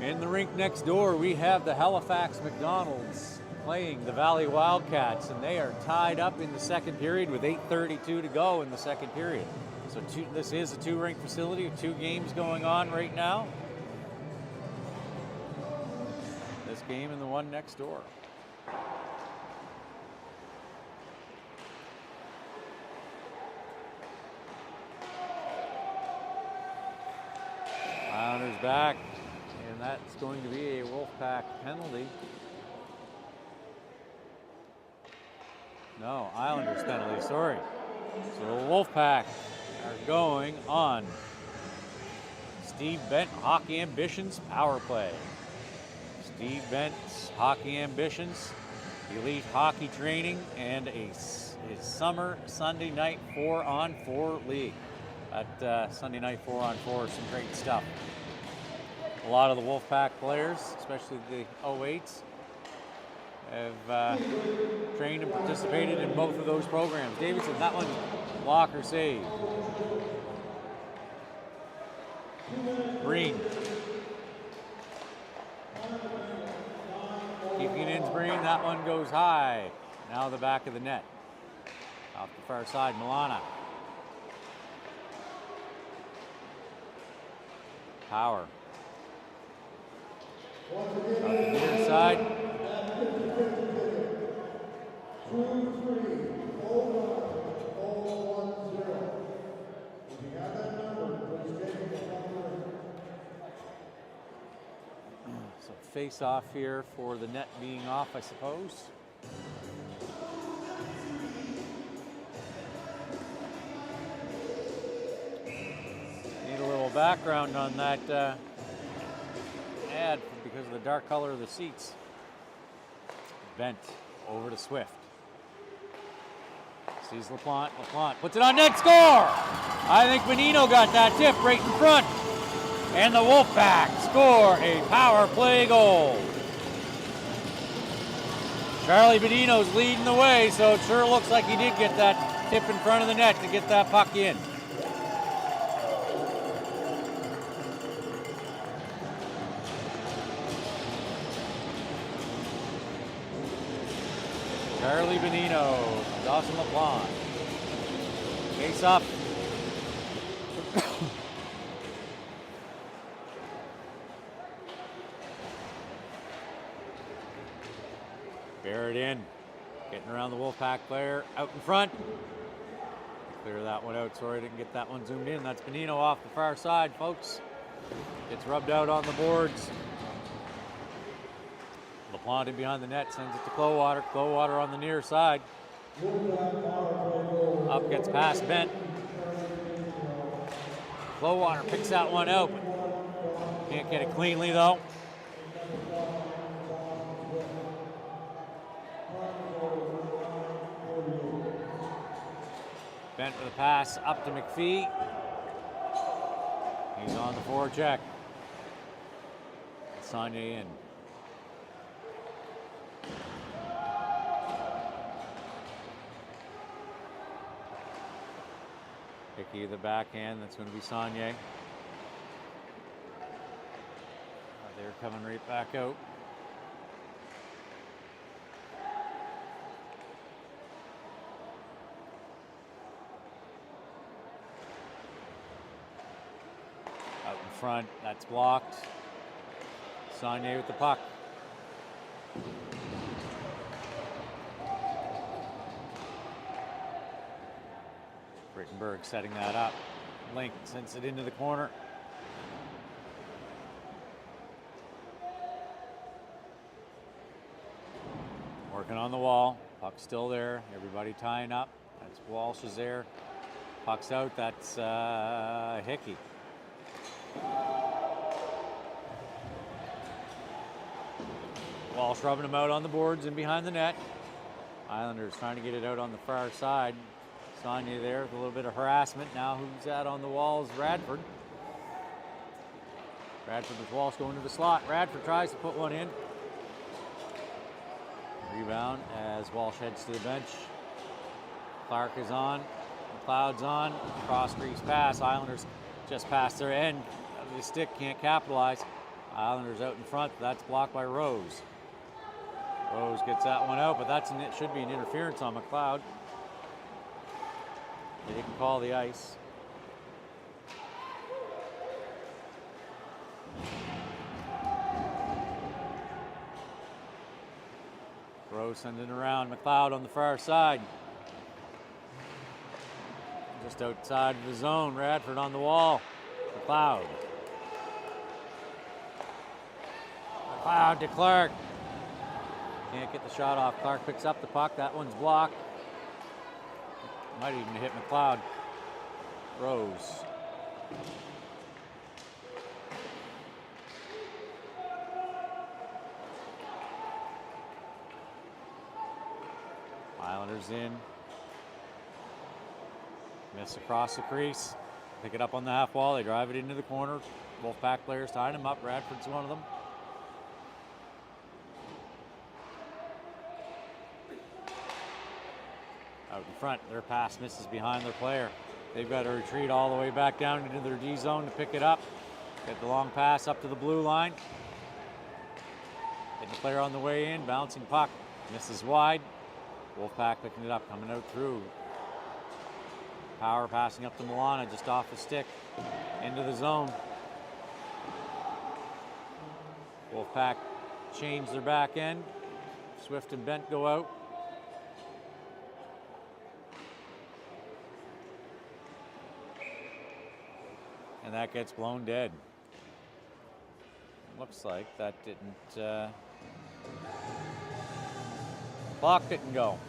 In the rink next door, we have the Halifax McDonald's playing the Valley Wildcats, and they are tied up in the second period with 8:32 to go in the second period. So this is a two-rink facility with 2 games going on right now. This game and the one next door. Islanders back, and that's going to be a Wolfpack penalty. No, Islanders penalty, sorry. So the Wolfpack are going on Steve Bent Hockey Ambitions power play. Steve Bent's Hockey Ambitions, elite hockey training, and his summer Sunday night 4-on-4 league. That Sunday night 4-on-4 is some great stuff. A lot of the Wolfpack players, especially the 08s, have trained and participated in both of those programs. Davidson, that one, blocker save. Breen. Keeping it in Breen, that one goes high. Now the back of the net. Off the far side, Milana. Power. Off the near side. 2-3, 0-1-0. If you have that number, please take it down. So face off here for the net being off, I suppose. Need a little background on that ad because of the dark color of the seats. Bent over to Swift. Sees LaPlante. LaPlante puts it on net. Score! I think Benino got that tip right in front. And the Wolfpack score a power play goal. Charlie Benino's leading the way, so it sure looks like he did get that tip in front of the net to get that puck in. Charlie Benino, Dawson LaPlante. Face up. Bear it in. Getting around the Wolfpack player. Out in front. Clear that one out. Sorry, I didn't get that one zoomed in. That's Benino off the far side, folks. Gets rubbed out on the boards. LaPlante behind the net, sends it to Clowater. Clowater on the near side. Up gets past Bent. Clowater picks that one out. Can't get it cleanly though. Bent with a pass up to McPhee. He's on the forecheck. Saunier in. Hickey the backhand, that's going to be Saunier. They're coming right back out. Out in front, that's blocked. Saunier with the puck. Rittenberg setting that up. Link sends it into the corner. Working on the wall. Puck's still there. Everybody tying up. That's Walsh is there. Puck's out. That's Hickey. Walsh rubbing him out on the boards and behind the net. Islanders trying to get it out on the far side. Saunier there with a little bit of harassment. Now who's that on the walls? Radford. Radford with Walsh going to the slot. Radford tries to put one in. Rebound as Walsh heads to the bench. Clark is on. McLeod's on. Cross crease pass. Islanders just past their end of the stick. Can't capitalize. Islanders out in front. That's blocked by Rose. Rose gets that one out, but it should be an interference on McLeod. They didn't call the ice. Rose sending around. McLeod on the far side. Just outside of the zone. Radford on the wall. McLeod. McLeod to Clark. Can't get the shot off. Clark picks up the puck. That one's blocked. Might even hit McLeod. Rose. Islanders in. Miss across the crease. Pick it up on the half wall. They drive it into the corner. Wolfpack players tying him up. Radford's one of them. Out in front, their pass misses behind their player. They've got to retreat all the way back down into their D zone to pick it up. Get the long pass up to the blue line. Get the player on the way in, bouncing puck. Misses wide. Wolfpack picking it up, coming out through. Power passing up to Milana, just off the stick, into the zone. Wolfpack change their back end. Swift and Bent go out. And that gets blown dead. Looks like that didn't, clock didn't go.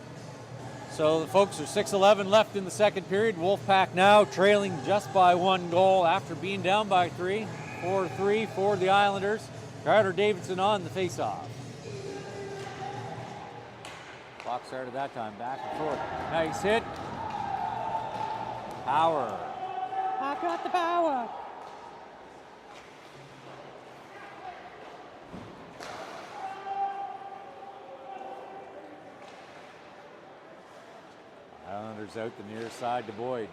So the folks are 6:11 left in the second period. Wolfpack now trailing just by 1 goal after being down by 3. 4-3 for the Islanders. Carter Davidson on the faceoff. Clock started that time, back and forth. Nice hit. Power. I got the power. Islanders out the near side to Boyd.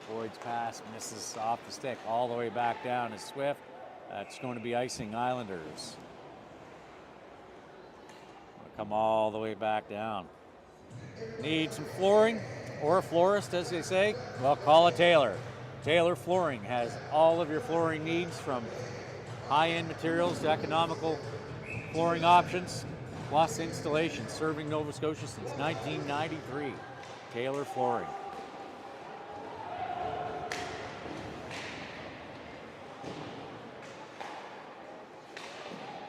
Boyd's pass misses off the stick all the way back down to Swift. That's going to be icing Islanders. Come all the way back down. Need some flooring or a florist, as they say? Well, call a Taylor. Taylor Flooring has all of your flooring needs, from high-end materials to economical flooring options, plus installation, serving Nova Scotia since 1993. Taylor Flooring.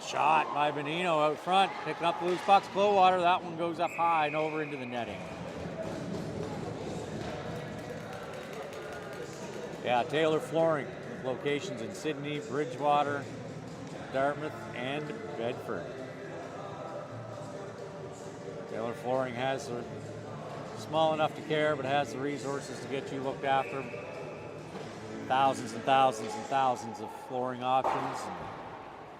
Shot by Benino out front, picking up loose pucks. Clowater, that one goes up high and over into the netting. Yeah, Taylor Flooring, with locations in Sydney, Bridgewater, Dartmouth, and Bedford. Taylor Flooring has small enough to care, but has the resources to get you looked after. Thousands and thousands and thousands of flooring options, and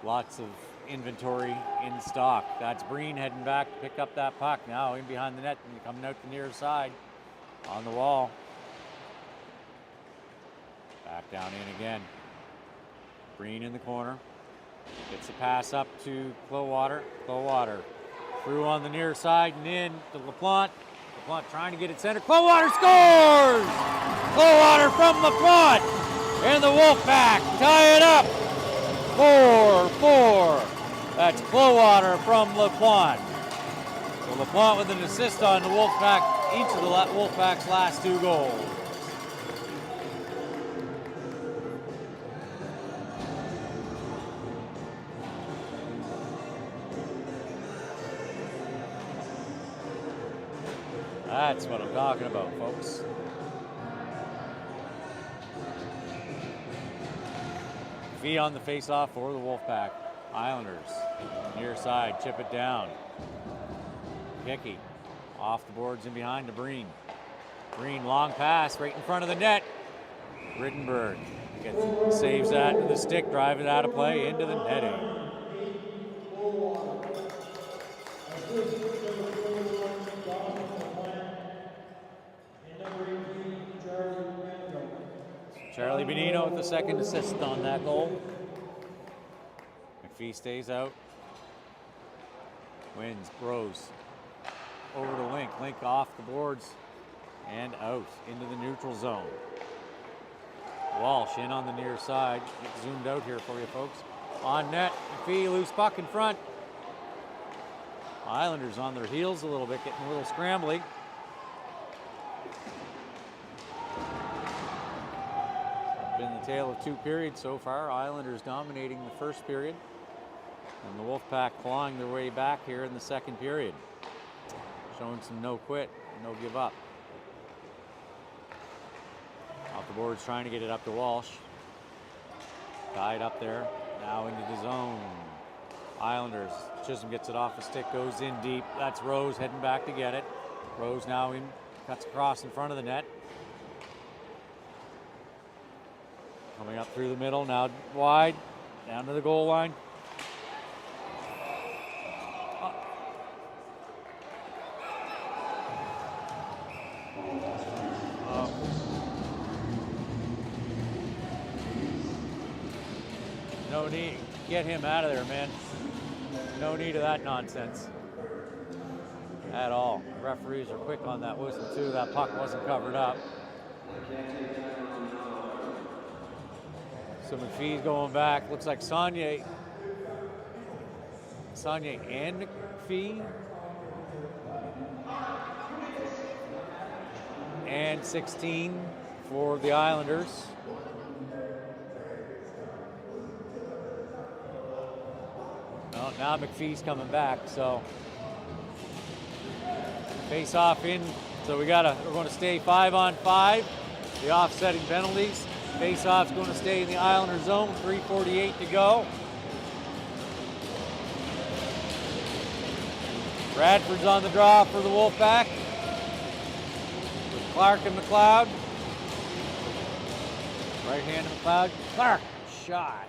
lots of inventory in stock. That's Breen heading back to pick up that puck. Now in behind the net and coming out the near side on the wall. Back down in again. Breen in the corner. Gets a pass up to Clowater. Clowater through on the near side and in to LaPlante. LaPlante trying to get it center. Clowater scores! Clowater from LaPlante! And the Wolfpack tie it up. 4-4. That's Clowater from LaPlante. So LaPlante with an assist on the Wolfpack, each of the Wolfpack's last 2 goals. That's what I'm talking about, folks. V on the face-off for the Wolfpack. Islanders, near side, chip it down. Hickey, off the boards and behind to Breen. Breen, long pass, right in front of the net. Rittenberg saves that with the stick, drive it out of play, into the netting. Charlie Benino with the second assist on that goal. McPhee stays out. Wins, Rose. Over to Link. Link off the boards and out into the neutral zone. Walsh in on the near side. Get zoomed out here for you folks. On net, McPhee, loose puck in front. Islanders on their heels a little bit, getting a little scrambly. Been the tale of 2 periods so far. Islanders dominating the first period, and the Wolfpack clawing their way back here in the second period. Showing some no quit, no give up. Off the boards, trying to get it up to Walsh. Tied up there, now into the zone. Islanders, Chisholm gets it off the stick, goes in deep. That's Rose heading back to get it. Rose now in, cuts across in front of the net. Coming up through the middle, now wide, down to the goal line. No need, get him out of there, man. No need of that nonsense at all. Referees are quick on that whistle too. That puck wasn't covered up. So McPhee's going back. Looks like Saunier and McPhee. And 16 for the Islanders. Well, now McPhee's coming back, so face off in. So we're going to stay 5-on-5. The offsetting penalties. Face off's going to stay in the Islander zone. 3:48 to go. Bradford's on the draw for the Wolfpack. With Clark and McLeod. Right hand of McLeod. Clark shot.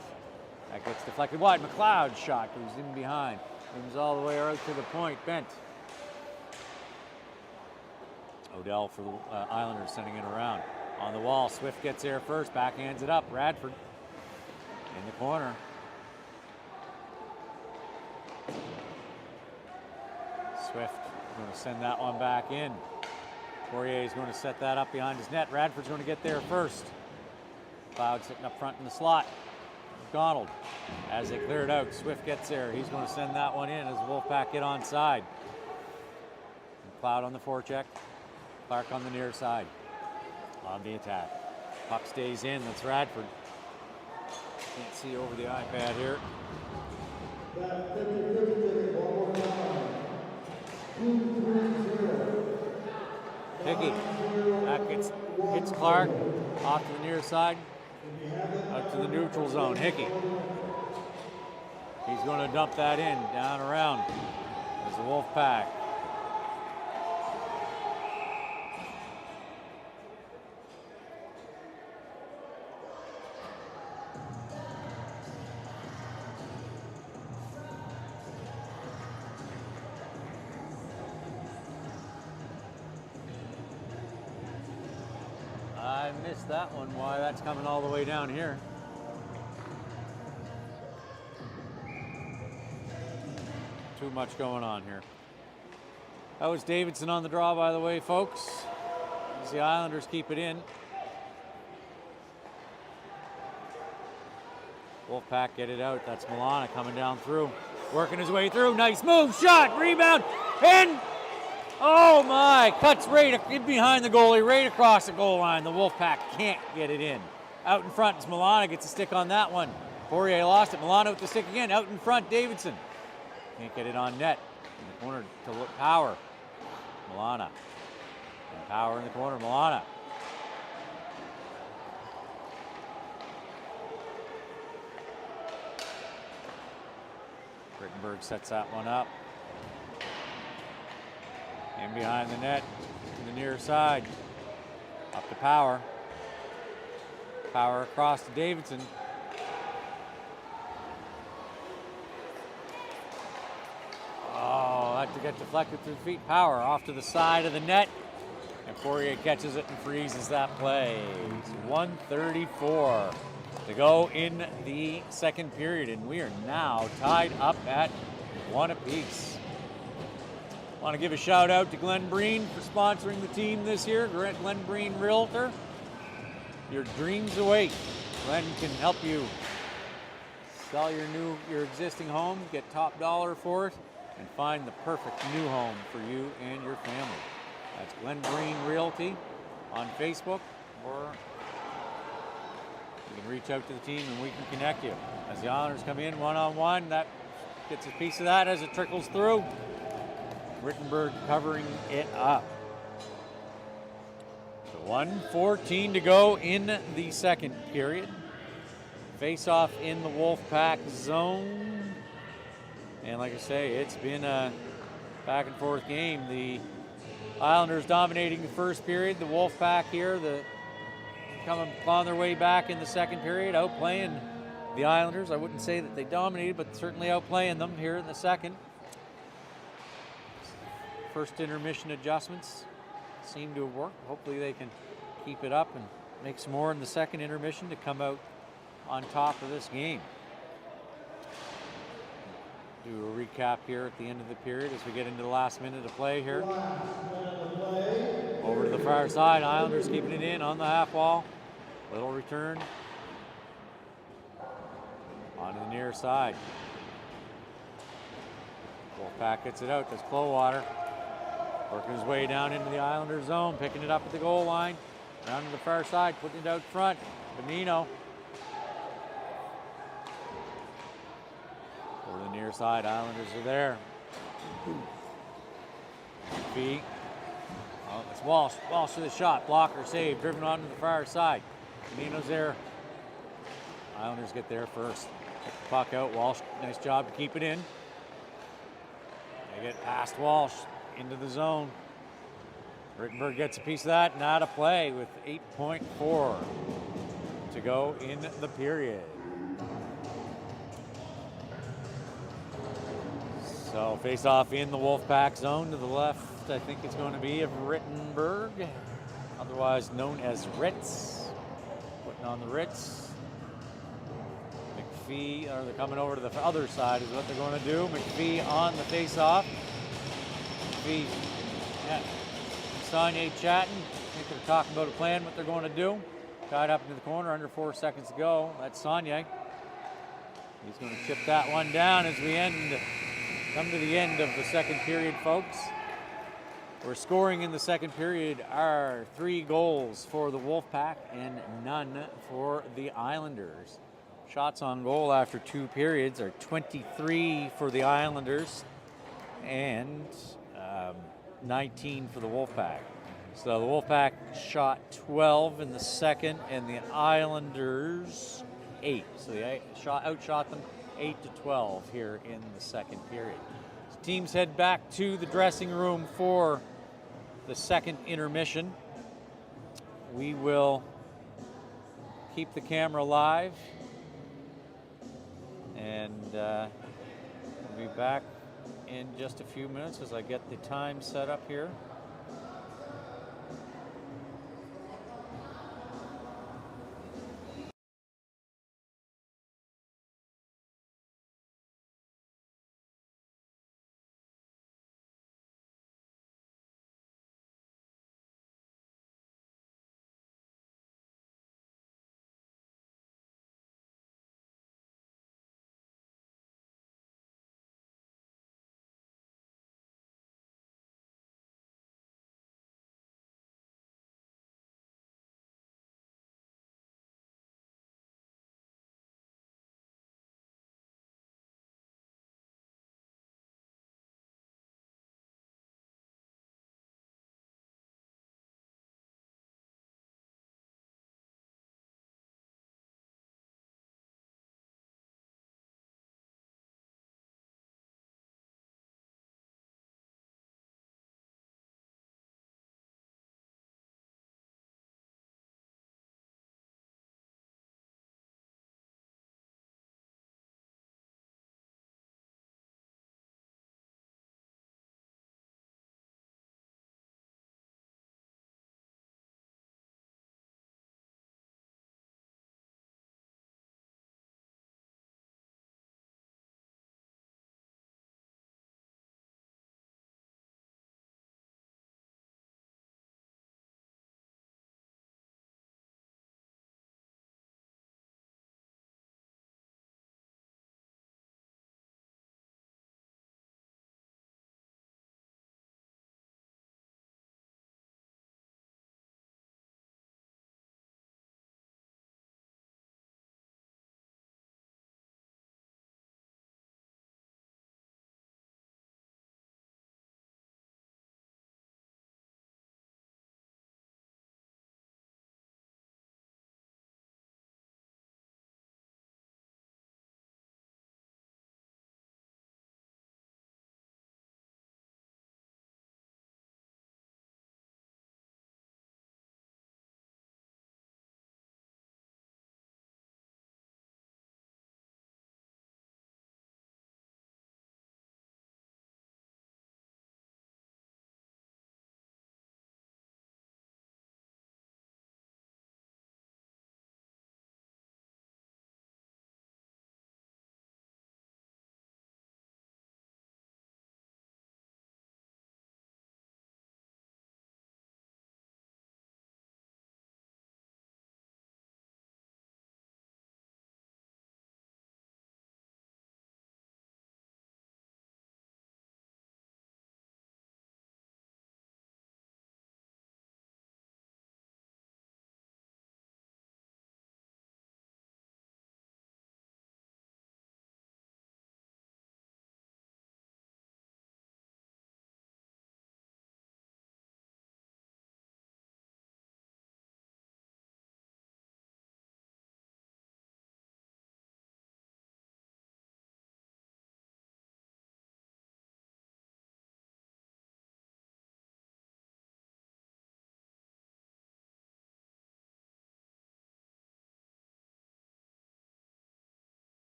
That gets deflected wide. McLeod shot goes in behind. Comes all the way out to the point. Bent. Odell for the Islanders sending it around. On the wall, Swift gets there first, backhands it up. Radford in the corner. Swift going to send that one back in. Poirier is going to set that up behind his net. Radford's going to get there first. Cloud sitting up front in the slot. McDonald, as they clear it out, Swift gets there. He's going to send that one in as the Wolfpack get onside. Cloud on the forecheck. Clark on the near side. On the attack. Puck stays in. That's Radford. Can't see over the iPad here. Hickey. That hits Clark. Off to the near side. Out to the neutral zone. Hickey. He's going to dump that in. Down around. There's the Wolfpack. I missed that one. Why that's coming all the way down here. Too much going on here. That was Davidson on the draw, by the way, folks. As the Islanders keep it in. Wolfpack get it out. That's Milana coming down through. Working his way through. Nice move. Shot. Rebound. In. Oh my, cuts right in behind the goalie, right across the goal line. The Wolfpack can't get it in. Out in front is Milana, gets a stick on that one. Poirier lost it. Milana with the stick again. Out in front, Davidson. Can't get it on net. In the corner to look Power. Milana. And Power in the corner, Milana. Rittenberg sets that one up. In behind the net, to the near side. Up to Power. Power across to Davidson. Oh, that to get deflected through the feet. Power off to the side of the net. And Poirier catches it and freezes that play. It's 1:34 to go in the second period. And we are now tied up at 1 apiece. Want to give a shout out to Glenn Breen for sponsoring the team this year. Glenn Breen Realtor. Your dreams await. Glenn can help you sell your existing home, get top dollar for it, and find the perfect new home for you and your family. That's Glenn Breen Realty on Facebook, or you can reach out to the team and we can connect you. As the Islanders come in one-on-one, that gets a piece of that as it trickles through. Rittenberg covering it up. So 1:14 to go in the second period. Face-off in the Wolfpack zone. And like I say, it's been a back-and-forth game. The Islanders dominating the first period. The Wolfpack here, coming on their way back in the second period, outplaying the Islanders. I wouldn't say that they dominated, but certainly outplaying them here in the second. First intermission adjustments seem to have worked. Hopefully they can keep it up and make some more in the second intermission to come out on top of this game. Do a recap here at the end of the period as we get into the last minute of play here. Over to the far side, Islanders keeping it in on the half wall. Little return. On to the near side. Wolfpack gets it out. That's Clowater. Working his way down into the Islander zone, picking it up at the goal line. Around to the far side, putting it out front. Benino. Over the near side, Islanders are there. Feet. Oh, it's Walsh. Walsh for the shot. Blocker save. Driven onto the far side. Benino's there. Islanders get there first. Check the puck out. Walsh, nice job to keep it in. They get past Walsh into the zone. Rittenberg gets a piece of that and out of play with 8.4 to go in the period. So face off in the Wolfpack zone to the left. I think it's going to be of Rittenberg, otherwise known as Ritz. Putting on the Ritz. McPhee, or they're coming over to the other side is what they're going to do. McPhee on the face-off. McPhee, yeah. Saunier chatting. I think they're talking about a plan, what they're going to do. Tied up into the corner, under 4 seconds to go. That's Saunier. He's going to chip that one down as we come to the end of the second period, folks. We're scoring in the second period are 3 goals for the Wolfpack and none for the Islanders. Shots on goal after 2 periods are 23 for the Islanders and 19 for the Wolfpack. So the Wolfpack shot 12 in the second and the Islanders 8. So they outshot them 8 to 12 here in the second period. So teams head back to the dressing room for the second intermission. We will keep the camera live and we'll be back in just a few minutes as I get the time set up here.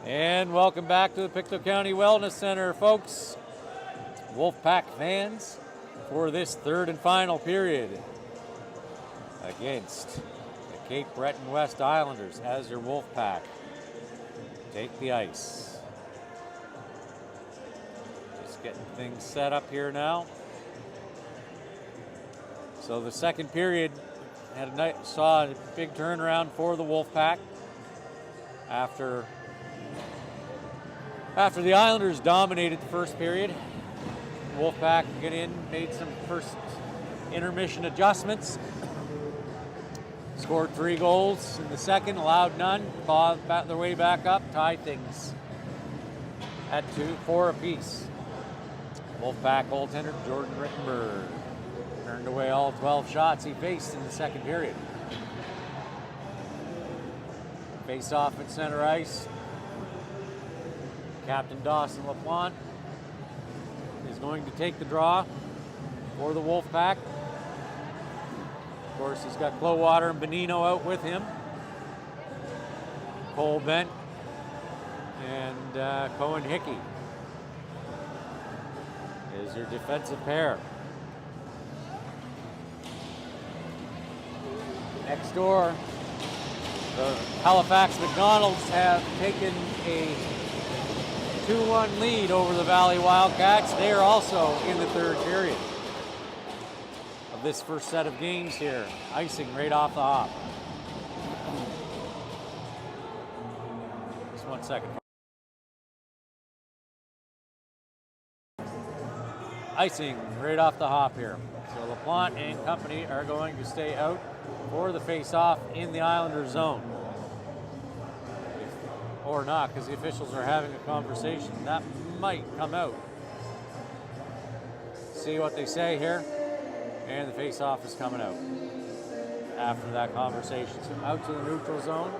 And welcome back to the Pictou County Wellness Center, folks. Wolfpack fans, for this third and final period against the Cape Breton West Islanders as your Wolfpack take the ice. Just getting things set up here now. So the second period saw a big turnaround for the Wolfpack after the Islanders dominated the first period. Wolfpack get in, made some first intermission adjustments, scored 3 goals in the second, allowed none, clawed their way back up, tied things at 4 apiece. Wolfpack goaltender Jordan Rittenberg turned away all 12 shots he faced in the second period. Face off at center ice. Captain Dawson LaPlante is going to take the draw for the Wolfpack. Of course, he's got Clowater and Benino out with him. Cole Bent and Cohen Hickey is your defensive pair. Next door, the Halifax McDonald's have taken a 2-1 lead over the Valley Wildcats. They are also in the third period of this first set of games here. Icing right off the hop. Just 1 second. Icing right off the hop here. So LaPlante and company are going to stay out for the face-off in the Islander zone. Or not, because the officials are having a conversation. That might come out. See what they say here. And the face-off is coming out after that conversation. So out to the neutral zone.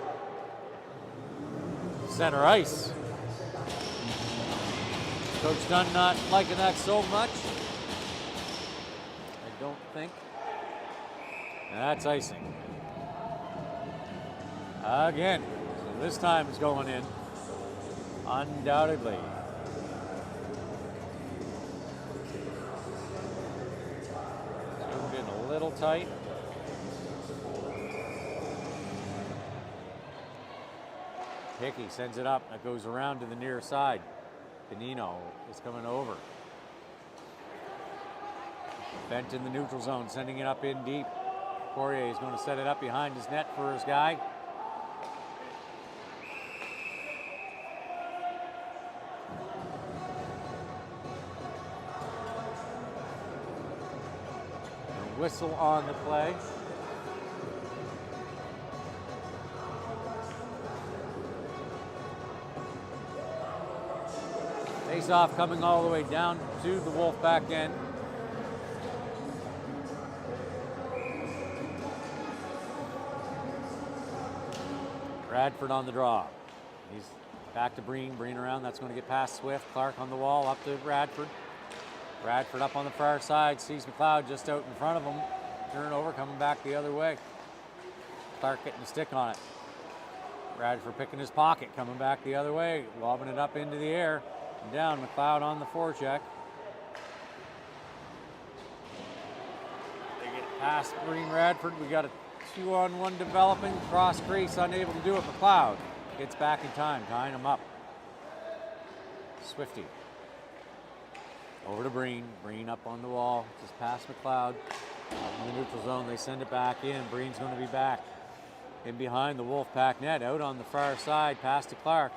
Center ice. Coach Dunn not liking that so much. I don't think. That's icing. Again. This time it's going in, undoubtedly. Zoomed in a little tight. Hickey sends it up. It goes around to the near side. Benino is coming over. Bent in the neutral zone, sending it up in deep. Poirier is going to set it up behind his net for his guy. Whistle on the play. Face-off coming all the way down to the Wolfpack end. Bradford on the draw. He's back to Breen. Breen around. That's going to get past Swift. Clark on the wall. Up to Bradford. Bradford up on the far side, sees McLeod just out in front of him. Turnover coming back the other way. Clark getting a stick on it. Bradford picking his pocket, coming back the other way, lobbing it up into the air. And down, McLeod on the forecheck. They get past Green Radford. We got a 2-on-1 developing. Cross crease, unable to do it. McLeod gets back in time, tying him up. Swifty. Over to Breen. Breen up on the wall, just past McLeod. In the neutral zone, they send it back in. Breen's going to be back in behind the Wolfpack net. Out on the far side, pass to Clark.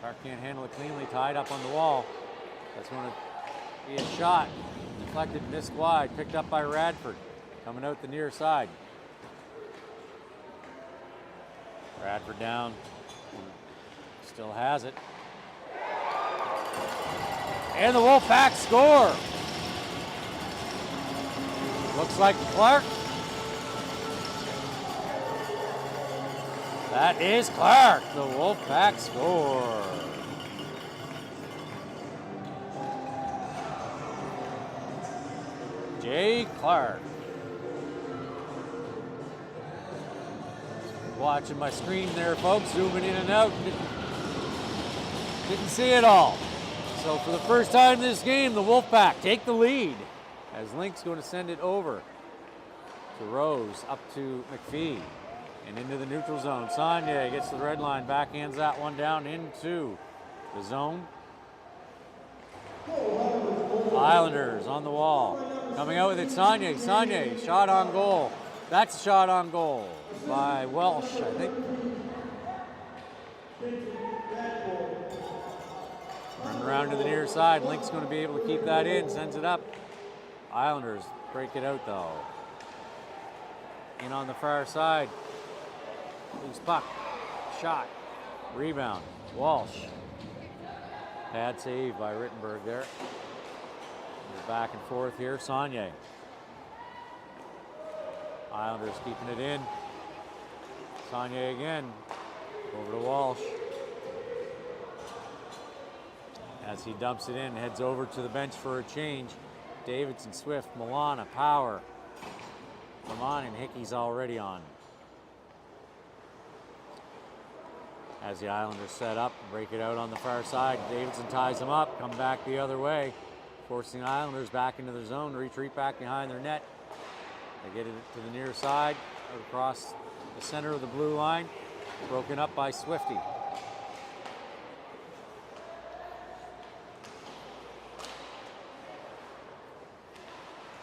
Clark can't handle it cleanly, tied up on the wall. That's going to be a shot. Deflected, missed wide, picked up by Radford. Coming out the near side. Radford down. Still has it. And the Wolfpack score. Looks like Clark. That is Clark. The Wolfpack score. Jay Clark. Watching my screen there, folks. Zooming in and out. Didn't see it all. So for the first time in this game, the Wolfpack take the lead as Link's going to send it over to Rose, up to McPhee, and into the neutral zone. Sagne gets to the red line, backhands that one down into the zone. Islanders on the wall. Coming out with it, Sagne, shot on goal. That's a shot on goal by Welsh, I think. Running around to the near side. Link's going to be able to keep that in, sends it up. Islanders break it out though. In on the far side. Loose puck. Shot. Rebound. Walsh. Bad save by Rittenberg there. We're back and forth here. Sagne. Islanders keeping it in. Sagne again. Over to Walsh. As he dumps it in, heads over to the bench for a change. Davidson, Swift, Milana, Power. Lamont and Hickey's already on. As the Islanders set up, break it out on the far side. Davidson ties them up, come back the other way, forcing the Islanders back into their zone, retreat back behind their net. They get it to the near side, out across the center of the blue line, broken up by Swifty.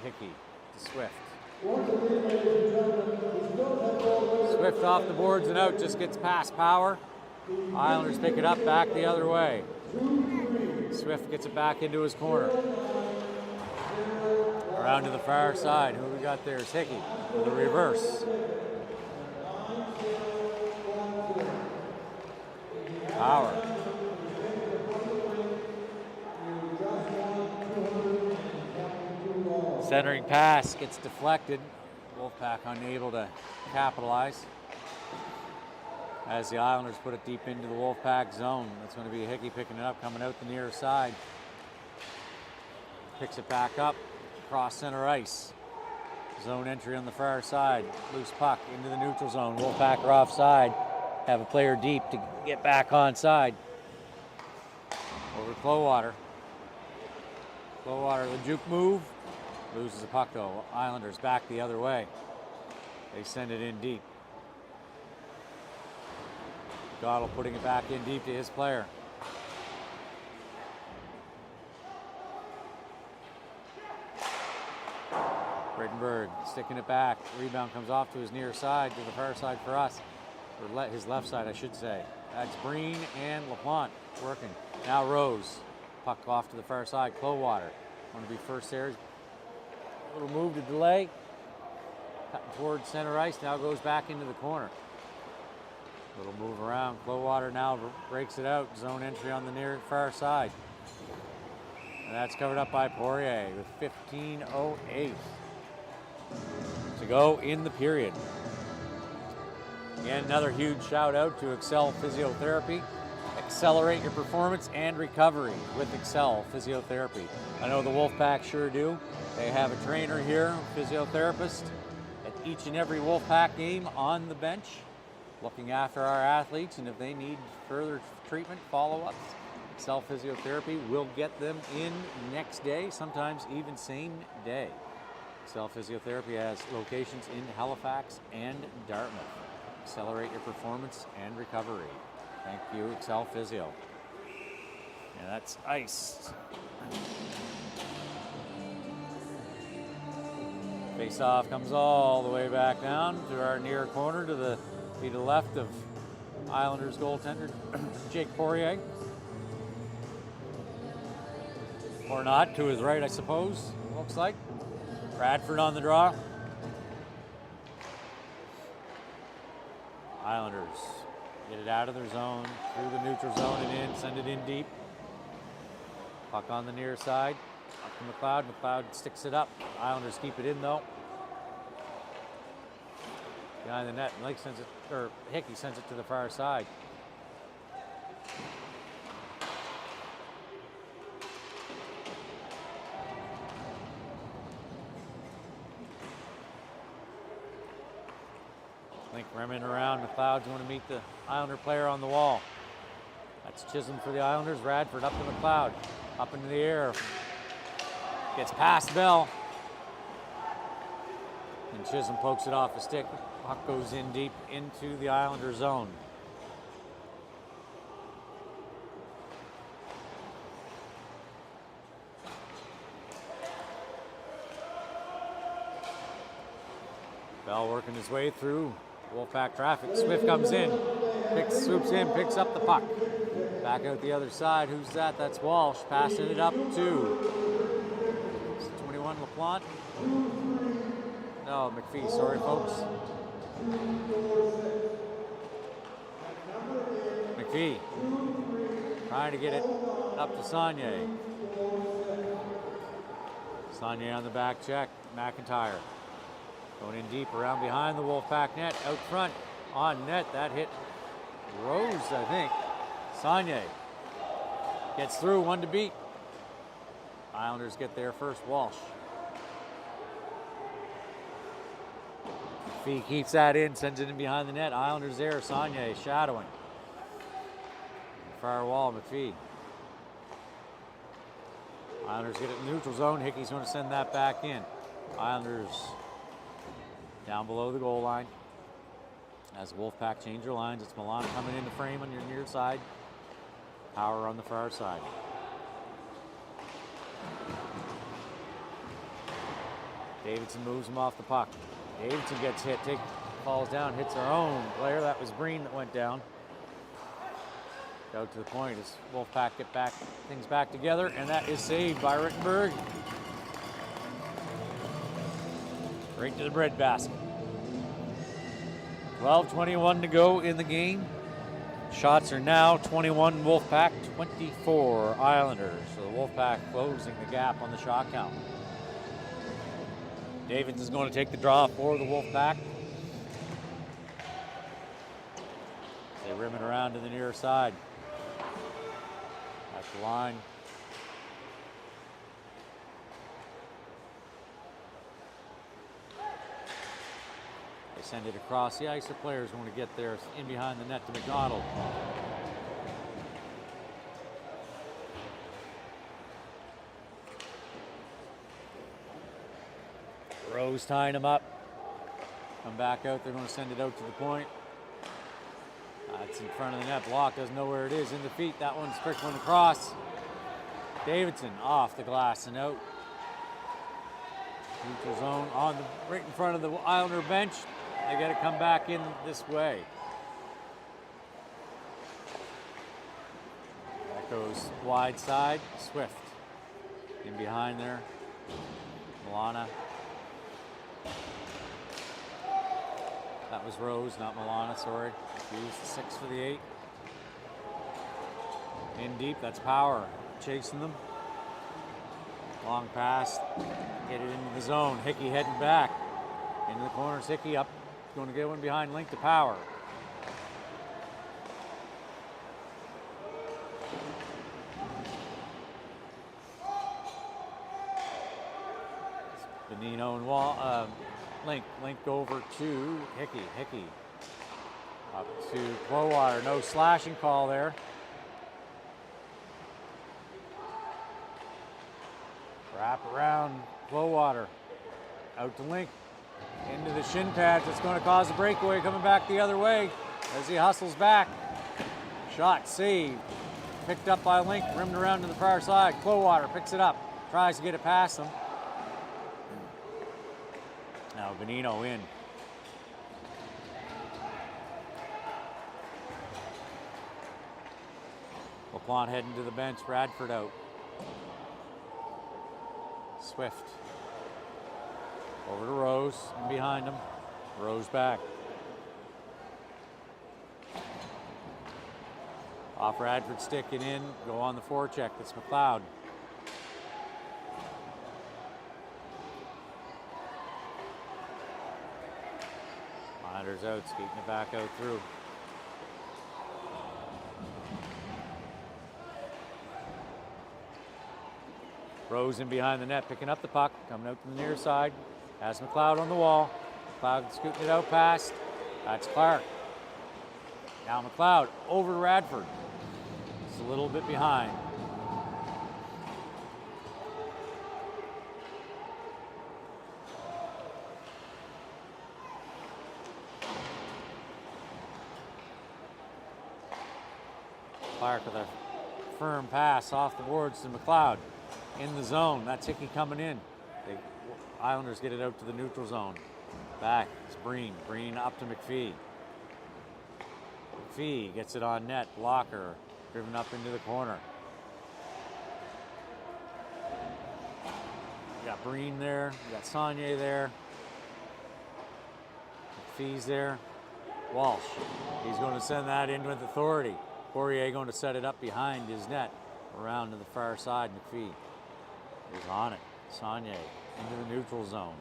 Hickey to Swift. Swift off the boards and out, just gets past Power. Islanders pick it up, back the other way. Swift gets it back into his corner. Around to the far side. Who we got there is Hickey with a reverse. Power. Centering pass gets deflected. Wolfpack unable to capitalize. As the Islanders put it deep into the Wolfpack zone. That's going to be Hickey picking it up, coming out the near side. Picks it back up, across center ice. Zone entry on the far side. Loose puck into the neutral zone. Wolfpack are offside. Have a player deep to get back onside. Over to Clowater. Clowater, the juke move. Loses the puck though. Islanders back the other way. They send it in deep. Goddell putting it back in deep to his player. Rittenberg sticking it back. Rebound comes off to his near side, to the far side for us. Or his left side, I should say. That's Breen and LaPlante working. Now Rose. Puck off to the far side. Clowater. Want to be first there. Little move to delay. Cutting towards center ice. Now goes back into the corner. Little move around. Clowater now breaks it out. Zone entry on the near far side. And that's covered up by Poirier with 15:08 to go in the period. Again, another huge shout out to Excel Physiotherapy. Accelerate your performance and recovery with Excel Physiotherapy. I know the Wolfpack sure do. They have a trainer here, physiotherapist, at each and every Wolfpack game on the bench, looking after our athletes, and if they need further treatment, follow-ups, Excel Physiotherapy will get them in next day, sometimes even same day. Excel Physiotherapy has locations in Halifax and Dartmouth. Accelerate your performance and recovery. Thank you, Excel Physio. And that's ice. Face-off comes all the way back down to our near corner to the left of Islanders goaltender Jake Poirier. Or not, to his right, I suppose, looks like. Bradford on the draw. Islanders get it out of their zone, through the neutral zone and in, send it in deep. Puck on the near side, up to McLeod. McLeod sticks it up. Islanders keep it in though. Behind the net, Lake sends it, or Hickey sends it to the far side. Link rimming around. McLeod's going to meet the Islander player on the wall. That's Chisholm for the Islanders. Radford up to McLeod. Up into the air. Gets past Bell. And Chisholm pokes it off the stick. Puck goes in deep into the Islander zone. Bell working his way through Wolfpack traffic. Swift comes in, swoops in, picks up the puck. Back out the other side. Who's that? That's Walsh. Passing it up to 21 LaPlante. No, McPhee. Sorry, folks. McPhee trying to get it up to Saunier. Saunier on the back check. McIntyre going in deep around behind the Wolfpack net. Out front on net. That hit Rose, I think. Saunier gets through, one to beat. Islanders get there first. Walsh. Fee keeps that in, sends it in behind the net. Islanders there. Saunier shadowing. Far wall, McPhee. Islanders get it in the neutral zone. Hickey's going to send that back in. Islanders down below the goal line. As Wolfpack change their lines, it's Milano coming in the frame on your near side. Power on the far side. Davidson moves him off the puck. Davidson gets hit, falls down, hits our own player. That was Breen that went down. Out to the point as Wolfpack get things back together, and that is saved by Rittenberg. Right to the breadbasket. 12:21 to go in the game. Shots are now 21 Wolfpack, 24 Islanders. So the Wolfpack closing the gap on the shot count. Davids is going to take the draw for the Wolfpack. They rim it around to the near side. At the line. They send it across the ice. The players want to get there in behind the net to McDonald. Rose tying him up. Come back out. They're going to send it out to the point. It's in front of the net. Block doesn't know where it is. In the feet. That one's trickling across. Davidson off the glass and out. Neutral zone right in front of the Islander bench. They got to come back in this way. That goes wide side. Swift in behind there. Milana. That was Rose, not Milana, sorry. Used the 6 for the 8. In deep, that's Power. Chasing them. Long pass. Get it into the zone. Hickey heading back. Into the corners. Hickey up. Going to get one behind Link to Power. Benino and Link over to Hickey. Hickey up to Clowater. No slashing call there. Wrap around Clowater. Out to Link. Into the shin pads. It's going to cause a breakaway coming back the other way as he hustles back. Shot saved. Picked up by Link. Rimmed around to the far side. Clowater picks it up. Tries to get it past him. Now Benino in. LaPlante heading to the bench. Radford out. Swift. Over to Rose and behind him. Rose back. Off Radford, stick it in. Go on the forecheck. That's McLeod. Islanders out, skating it back out through. Rose in behind the net, picking up the puck, coming out from the near side. Has McLeod on the wall. McLeod scooting it out past. That's Clark. Now McLeod over to Radford. Just a little bit behind. Clark with a firm pass off the boards to McLeod in the zone. That's Hickey coming in. The Islanders get it out to the neutral zone. Back, it's Breen. Breen up to McPhee. McPhee gets it on net. Blocker driven up into the corner. You got Breen there. You got Saunier there. McPhee's there. Walsh. He's going to send that in with authority. Poirier going to set it up behind his net. Around to the far side. McPhee is on it. Saunier into the neutral zone.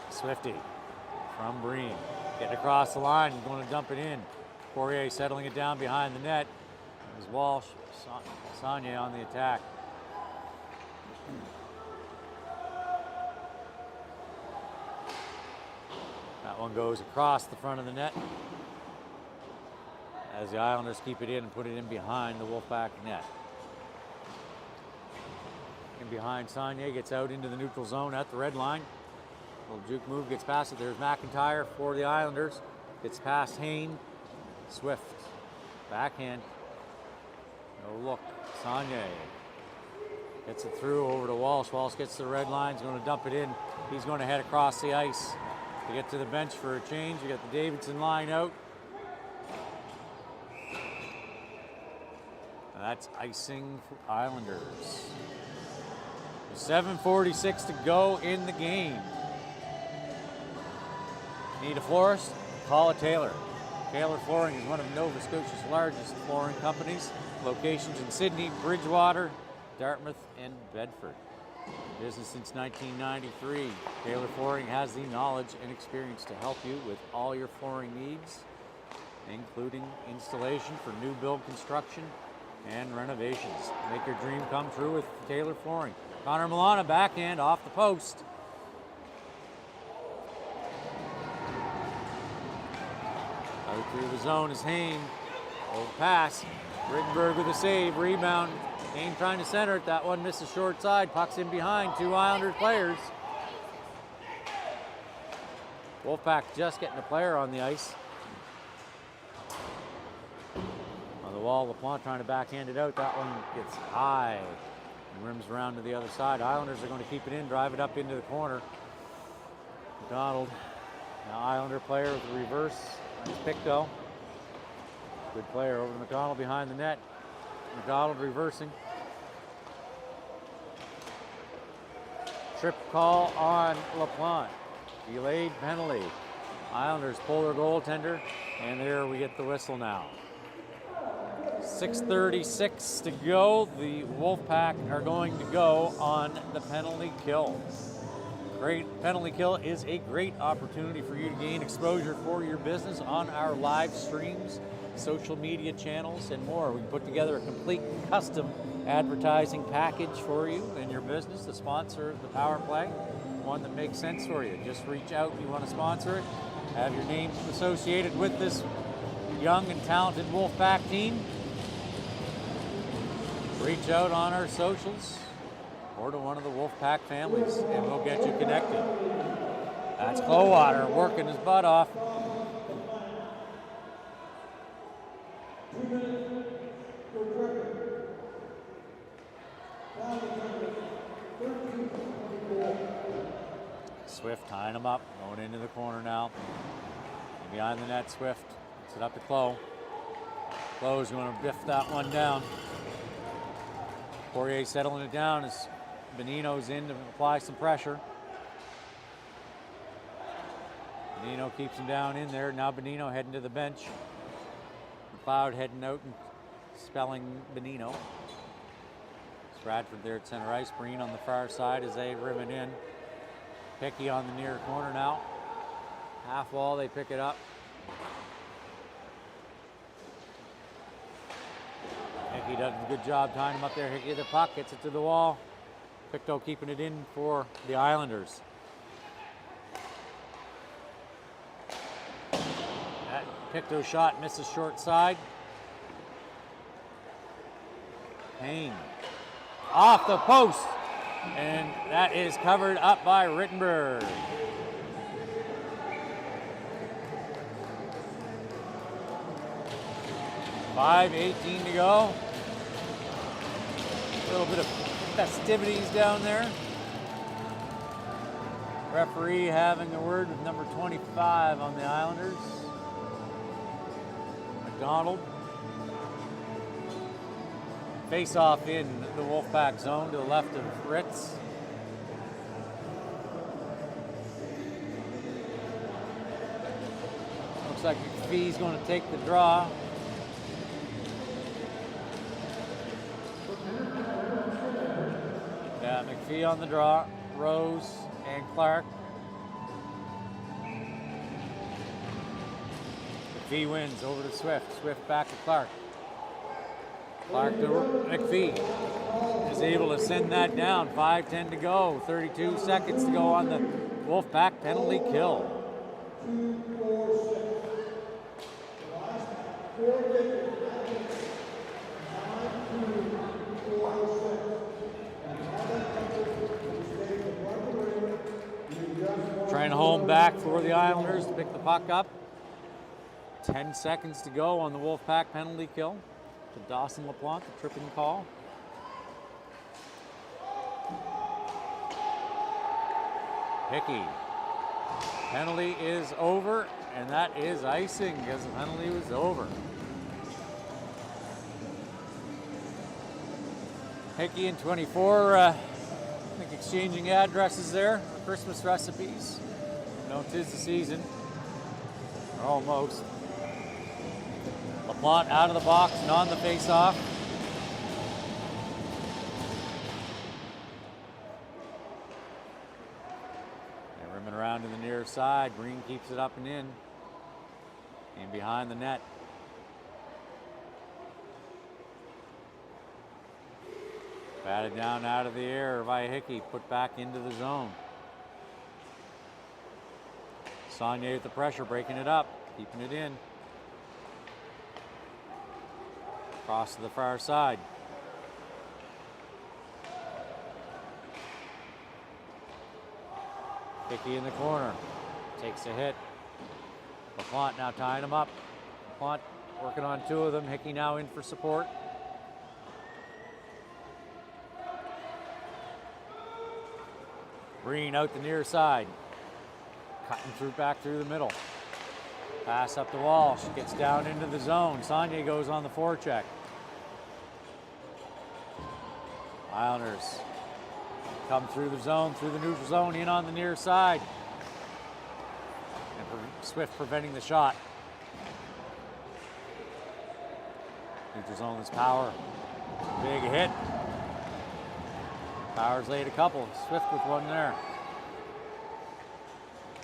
Swifty from Breen. Getting across the line, going to dump it in. Poirier settling it down behind the net. There's Walsh, Saunier on the attack. That one goes across the front of the net as the Islanders keep it in and put it in behind the Wolfpack net. In behind Saunier, gets out into the neutral zone at the red line. Little juke move, gets past it. There's McIntyre for the Islanders. Gets past Hayne. Swift. Backhand. No look. Saunier gets it through over to Walsh. Walsh gets to the red line. He's going to dump it in. He's going to head across the ice to get to the bench for a change. You got the Davidson line out. And that's icing for Islanders. 7:46 to go in the game. Need a florist? Call a Taylor. Taylor Flooring is one of Nova Scotia's largest flooring companies. Locations in Sydney, Bridgewater, Dartmouth, and Bedford. Business since 1993. Taylor Flooring has the knowledge and experience to help you with all your flooring needs, including installation for new build construction and renovations. Make your dream come true with Taylor Flooring. Connor Milana backhand off the post. Out through the zone is Hayne. Over pass. Rittenberg with a save. Rebound. Hayne trying to center it. That one misses short side. Puck's in behind. Two Islanders players. Wolfpack just getting a player on the ice. On the wall, LaPlante trying to backhand it out. That one gets high and rims around to the other side. Islanders are going to keep it in, drive it up into the corner. McDonald, now Islander player with the reverse. That's Pictou. Good player over to McDonald behind the net. McDonald reversing. Trip call on LaPlante. Delayed penalty. Islanders pull their goaltender, and there we get the whistle now. 6:36 to go. The Wolfpack are going to go on the penalty kill. Great penalty kill is a great opportunity for you to gain exposure for your business on our live streams, social media channels, and more. We put together a complete custom advertising package for you and your business to sponsor the power play, one that makes sense for you. Just reach out if you want to sponsor it. Have your name associated with this young and talented Wolfpack team. Reach out on our socials or to one of the Wolfpack families and we'll get you connected. That's Clowater working his butt off. Swift tying him up, going into the corner now. And behind the net, Swift gets it up to Clow. Clow's going to biff that one down. Poirier settling it down as Bonino's in to apply some pressure. Bonino keeps him down in there. Now Bonino heading to the bench. McLeod heading out and spelling Bonino. Bradford there at center ice. Breen on the far side as they rim it in. Hickey on the near corner now. Half wall, they pick it up. Hickey does a good job tying him up there. Hickey the puck, gets it to the wall. Pictou keeping it in for the Islanders. That Pictou shot misses short side. Payne off the post, and that is covered up by Rittenberg. $5:18 to go. A little bit of festivities down there. Referee having a word with number 25 on the Islanders, McDonald. Face off in the Wolfpack zone to the left of Ritz. Looks like McPhee's going to take the draw. Yeah, McPhee on the draw. Rose and Clark. McPhee wins over to Swift. Swift back to Clark. Clark to McPhee is able to send that down. 5:10 to go. 32 seconds to go on the Wolfpack penalty kill. Trying to home back for the Islanders to pick the puck up. 10 seconds to go on the Wolfpack penalty kill. To Dawson LaPlante, the tripping call. Hickey. Penalty is over, and that is icing because the penalty was over. Hickey and 24, I think exchanging addresses there for Christmas recipes. You know, 'tis the season. Or almost. LaPlante out of the box and on the face-off. They're rimming around to the near side. Green keeps it up and in behind the net. Batted down out of the air by Hickey, put back into the zone. Saunier with the pressure, breaking it up, keeping it in. Cross to the far side. Hickey in the corner, takes a hit. LaPlante now tying him up. LaPlante working on two of them. Hickey now in for support. Green out the near side. Cutting through back through the middle. Pass up the wall. She gets down into the zone. Saunier goes on the forecheck. Islanders come through the zone, through the neutral zone, in on the near side. And Swift preventing the shot. Neutral zone is Power. Big hit. Power's laid a couple. Swift with one there.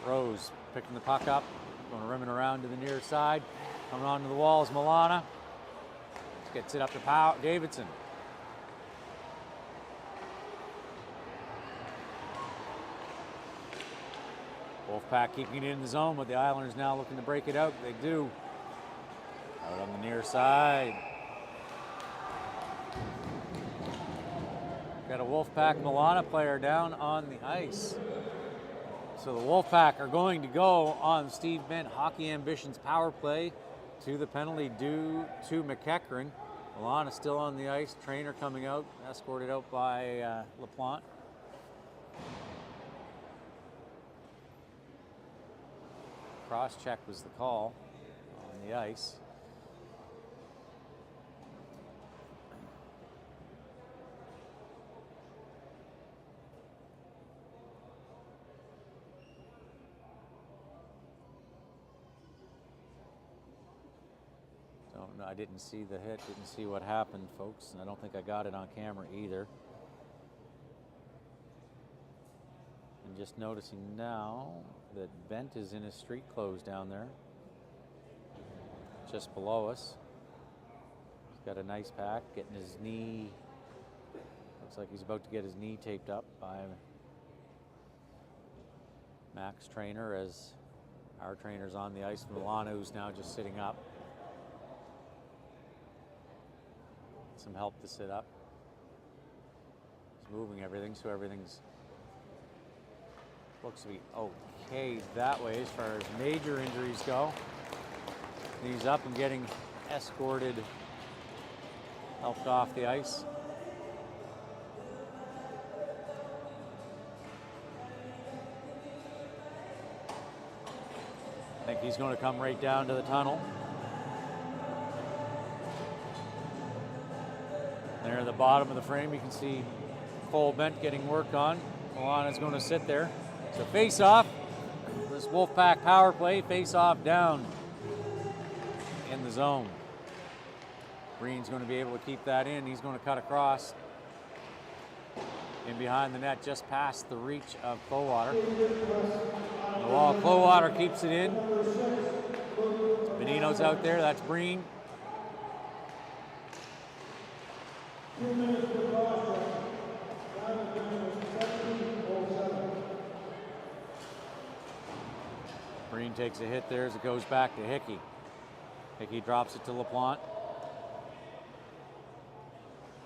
Rose picking the puck up. Going to rimming around to the near side. Coming onto the wall is Milana. Gets it up to Davidson. Wolfpack keeping it in the zone, but the Islanders now looking to break it out. They do. Out on the near side. Got a Wolfpack Milana player down on the ice. So the Wolfpack are going to go on Steve Bent Hockey Ambitions power play to the penalty due to McEachran. Milana still on the ice. Trainer coming out, escorted out by LaPlante. Cross-check was the call on the ice. I didn't see the hit, didn't see what happened, folks, and I don't think I got it on camera either. I'm just noticing now that Bent is in his street clothes down there, just below us. He's got a nice pack, getting his knee, looks like he's about to get his knee taped up by Max Trainer as our trainer's on the ice. Milana, who's now just sitting up. Some help to sit up. moving everything, so everything's looks to be okay that way as far as major injuries go. He's up and getting escorted, helped off the ice. I think he's going to come right down to the tunnel. There at the bottom of the frame, you can see Cole Bent getting worked on. Milana's going to sit there. So face off. This Wolfpack power play, face off down in the zone. Green's going to be able to keep that in. He's going to cut across in behind the net, just past the reach of Clowater. The wall, Clowater keeps it in. Benino's out there, that's Breen. Breen takes a hit there as it goes back to Hickey. Hickey drops it to LaPlante.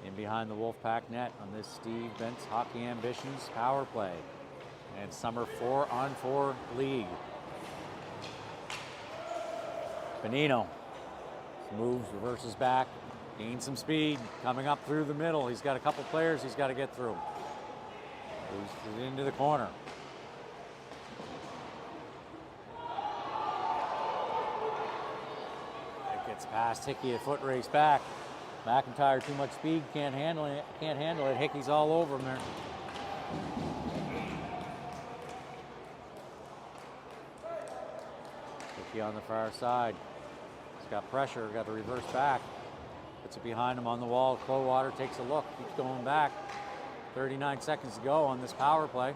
In behind the Wolfpack net on this Steve Bent's Hockey Ambitions power play. And summer 4-on-4 league. Benino moves, reverses back, gains some speed, coming up through the middle. He's got a couple players he's got to get through. Moves it into the corner. It gets past Hickey, a foot race back. McIntyre, too much speed, can't handle it. Hickey's all over him there. Hickey on the far side. He's got pressure, got to reverse back. Puts it behind him on the wall. Clowater takes a look, keeps going back. 39 seconds to go on this power play.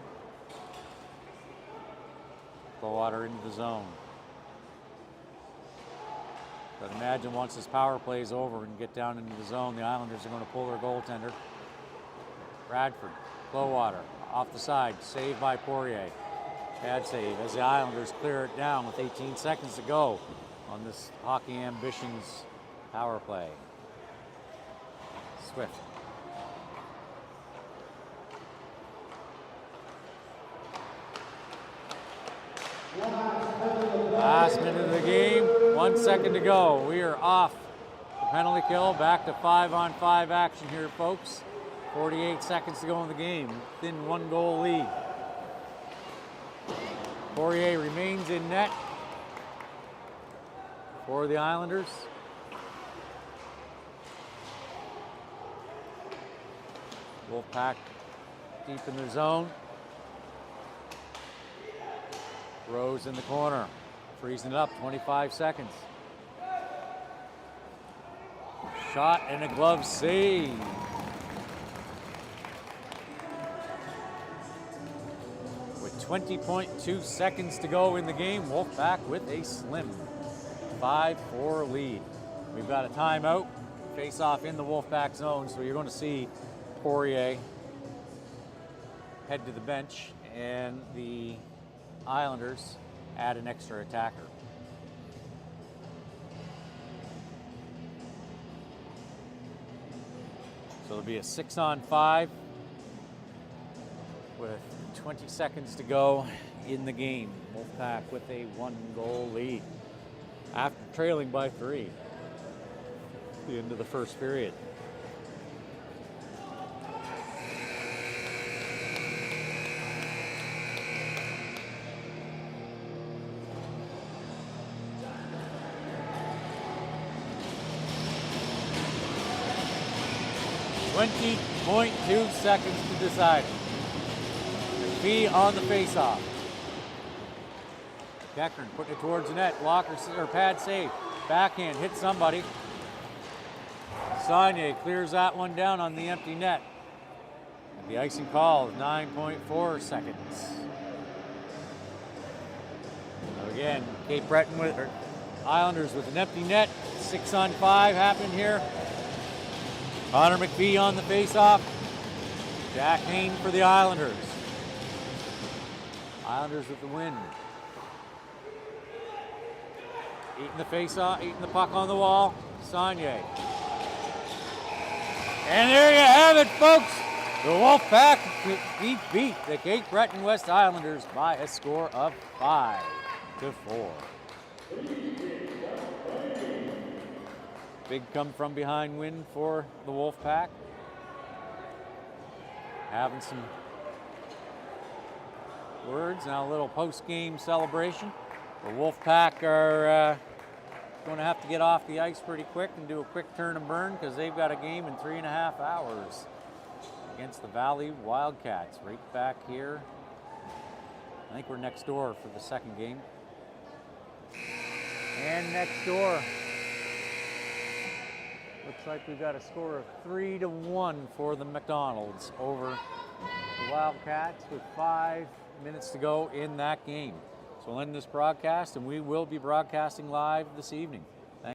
Clowater into the zone. But imagine once this power play is over and get down into the zone, the Islanders are going to pull their goaltender. Bradford, Clowater, off the side, saved by Poirier. Bad save as the Islanders clear it down with 18 seconds to go on this Hockey Ambitions power play. Swift. Last minute of the game, 1 second to go. We are off the penalty kill, back to 5-on-5 action here, folks. 48 seconds to go in the game, within 1-goal lead. Poirier remains in net for the Islanders. Wolfpack deep in the zone. Rose in the corner, freezing it up, 25 seconds. Shot and a glove save. With 20.2 seconds to go in the game, Wolfpack with a slim 5-4 lead. We've got a timeout, face off in the Wolfpack zone, so you're going to see Poirier head to the bench and the Islanders add an extra attacker. So it'll be a 6-on-5 with 20 seconds to go in the game. Wolfpack with a 1-goal lead after trailing by 3 at the end of the first period. .2 seconds to decide. McPhee on the face-off. Deckern putting it towards the net. Blocker or pad save. Backhand hits somebody. Saunier clears that one down on the empty net. And the icing call is 9.4 seconds. So again, Cape Breton with Islanders with an empty net. 6-on-5 happened here. Connor McPhee on the face-off. Jack Hain for the Islanders. Islanders with the win. Eating the face-off, eating the puck on the wall. Saunier. And there you have it, folks. The Wolfpack beat the Cape Breton West Islanders by a score of 5-4. Big come from behind win for the Wolfpack. Having some words, now a little post-game celebration. The Wolfpack are going to have to get off the ice pretty quick and do a quick turn and burn because they've got a game in 3.5 hours against the Valley Wildcats right back here. I think we're next door for the second game. And next door, looks like we've got a score of 3-1 for the McDonald's over the Wildcats with 5 minutes to go in that game. So we'll end this broadcast, and we will be broadcasting live this evening.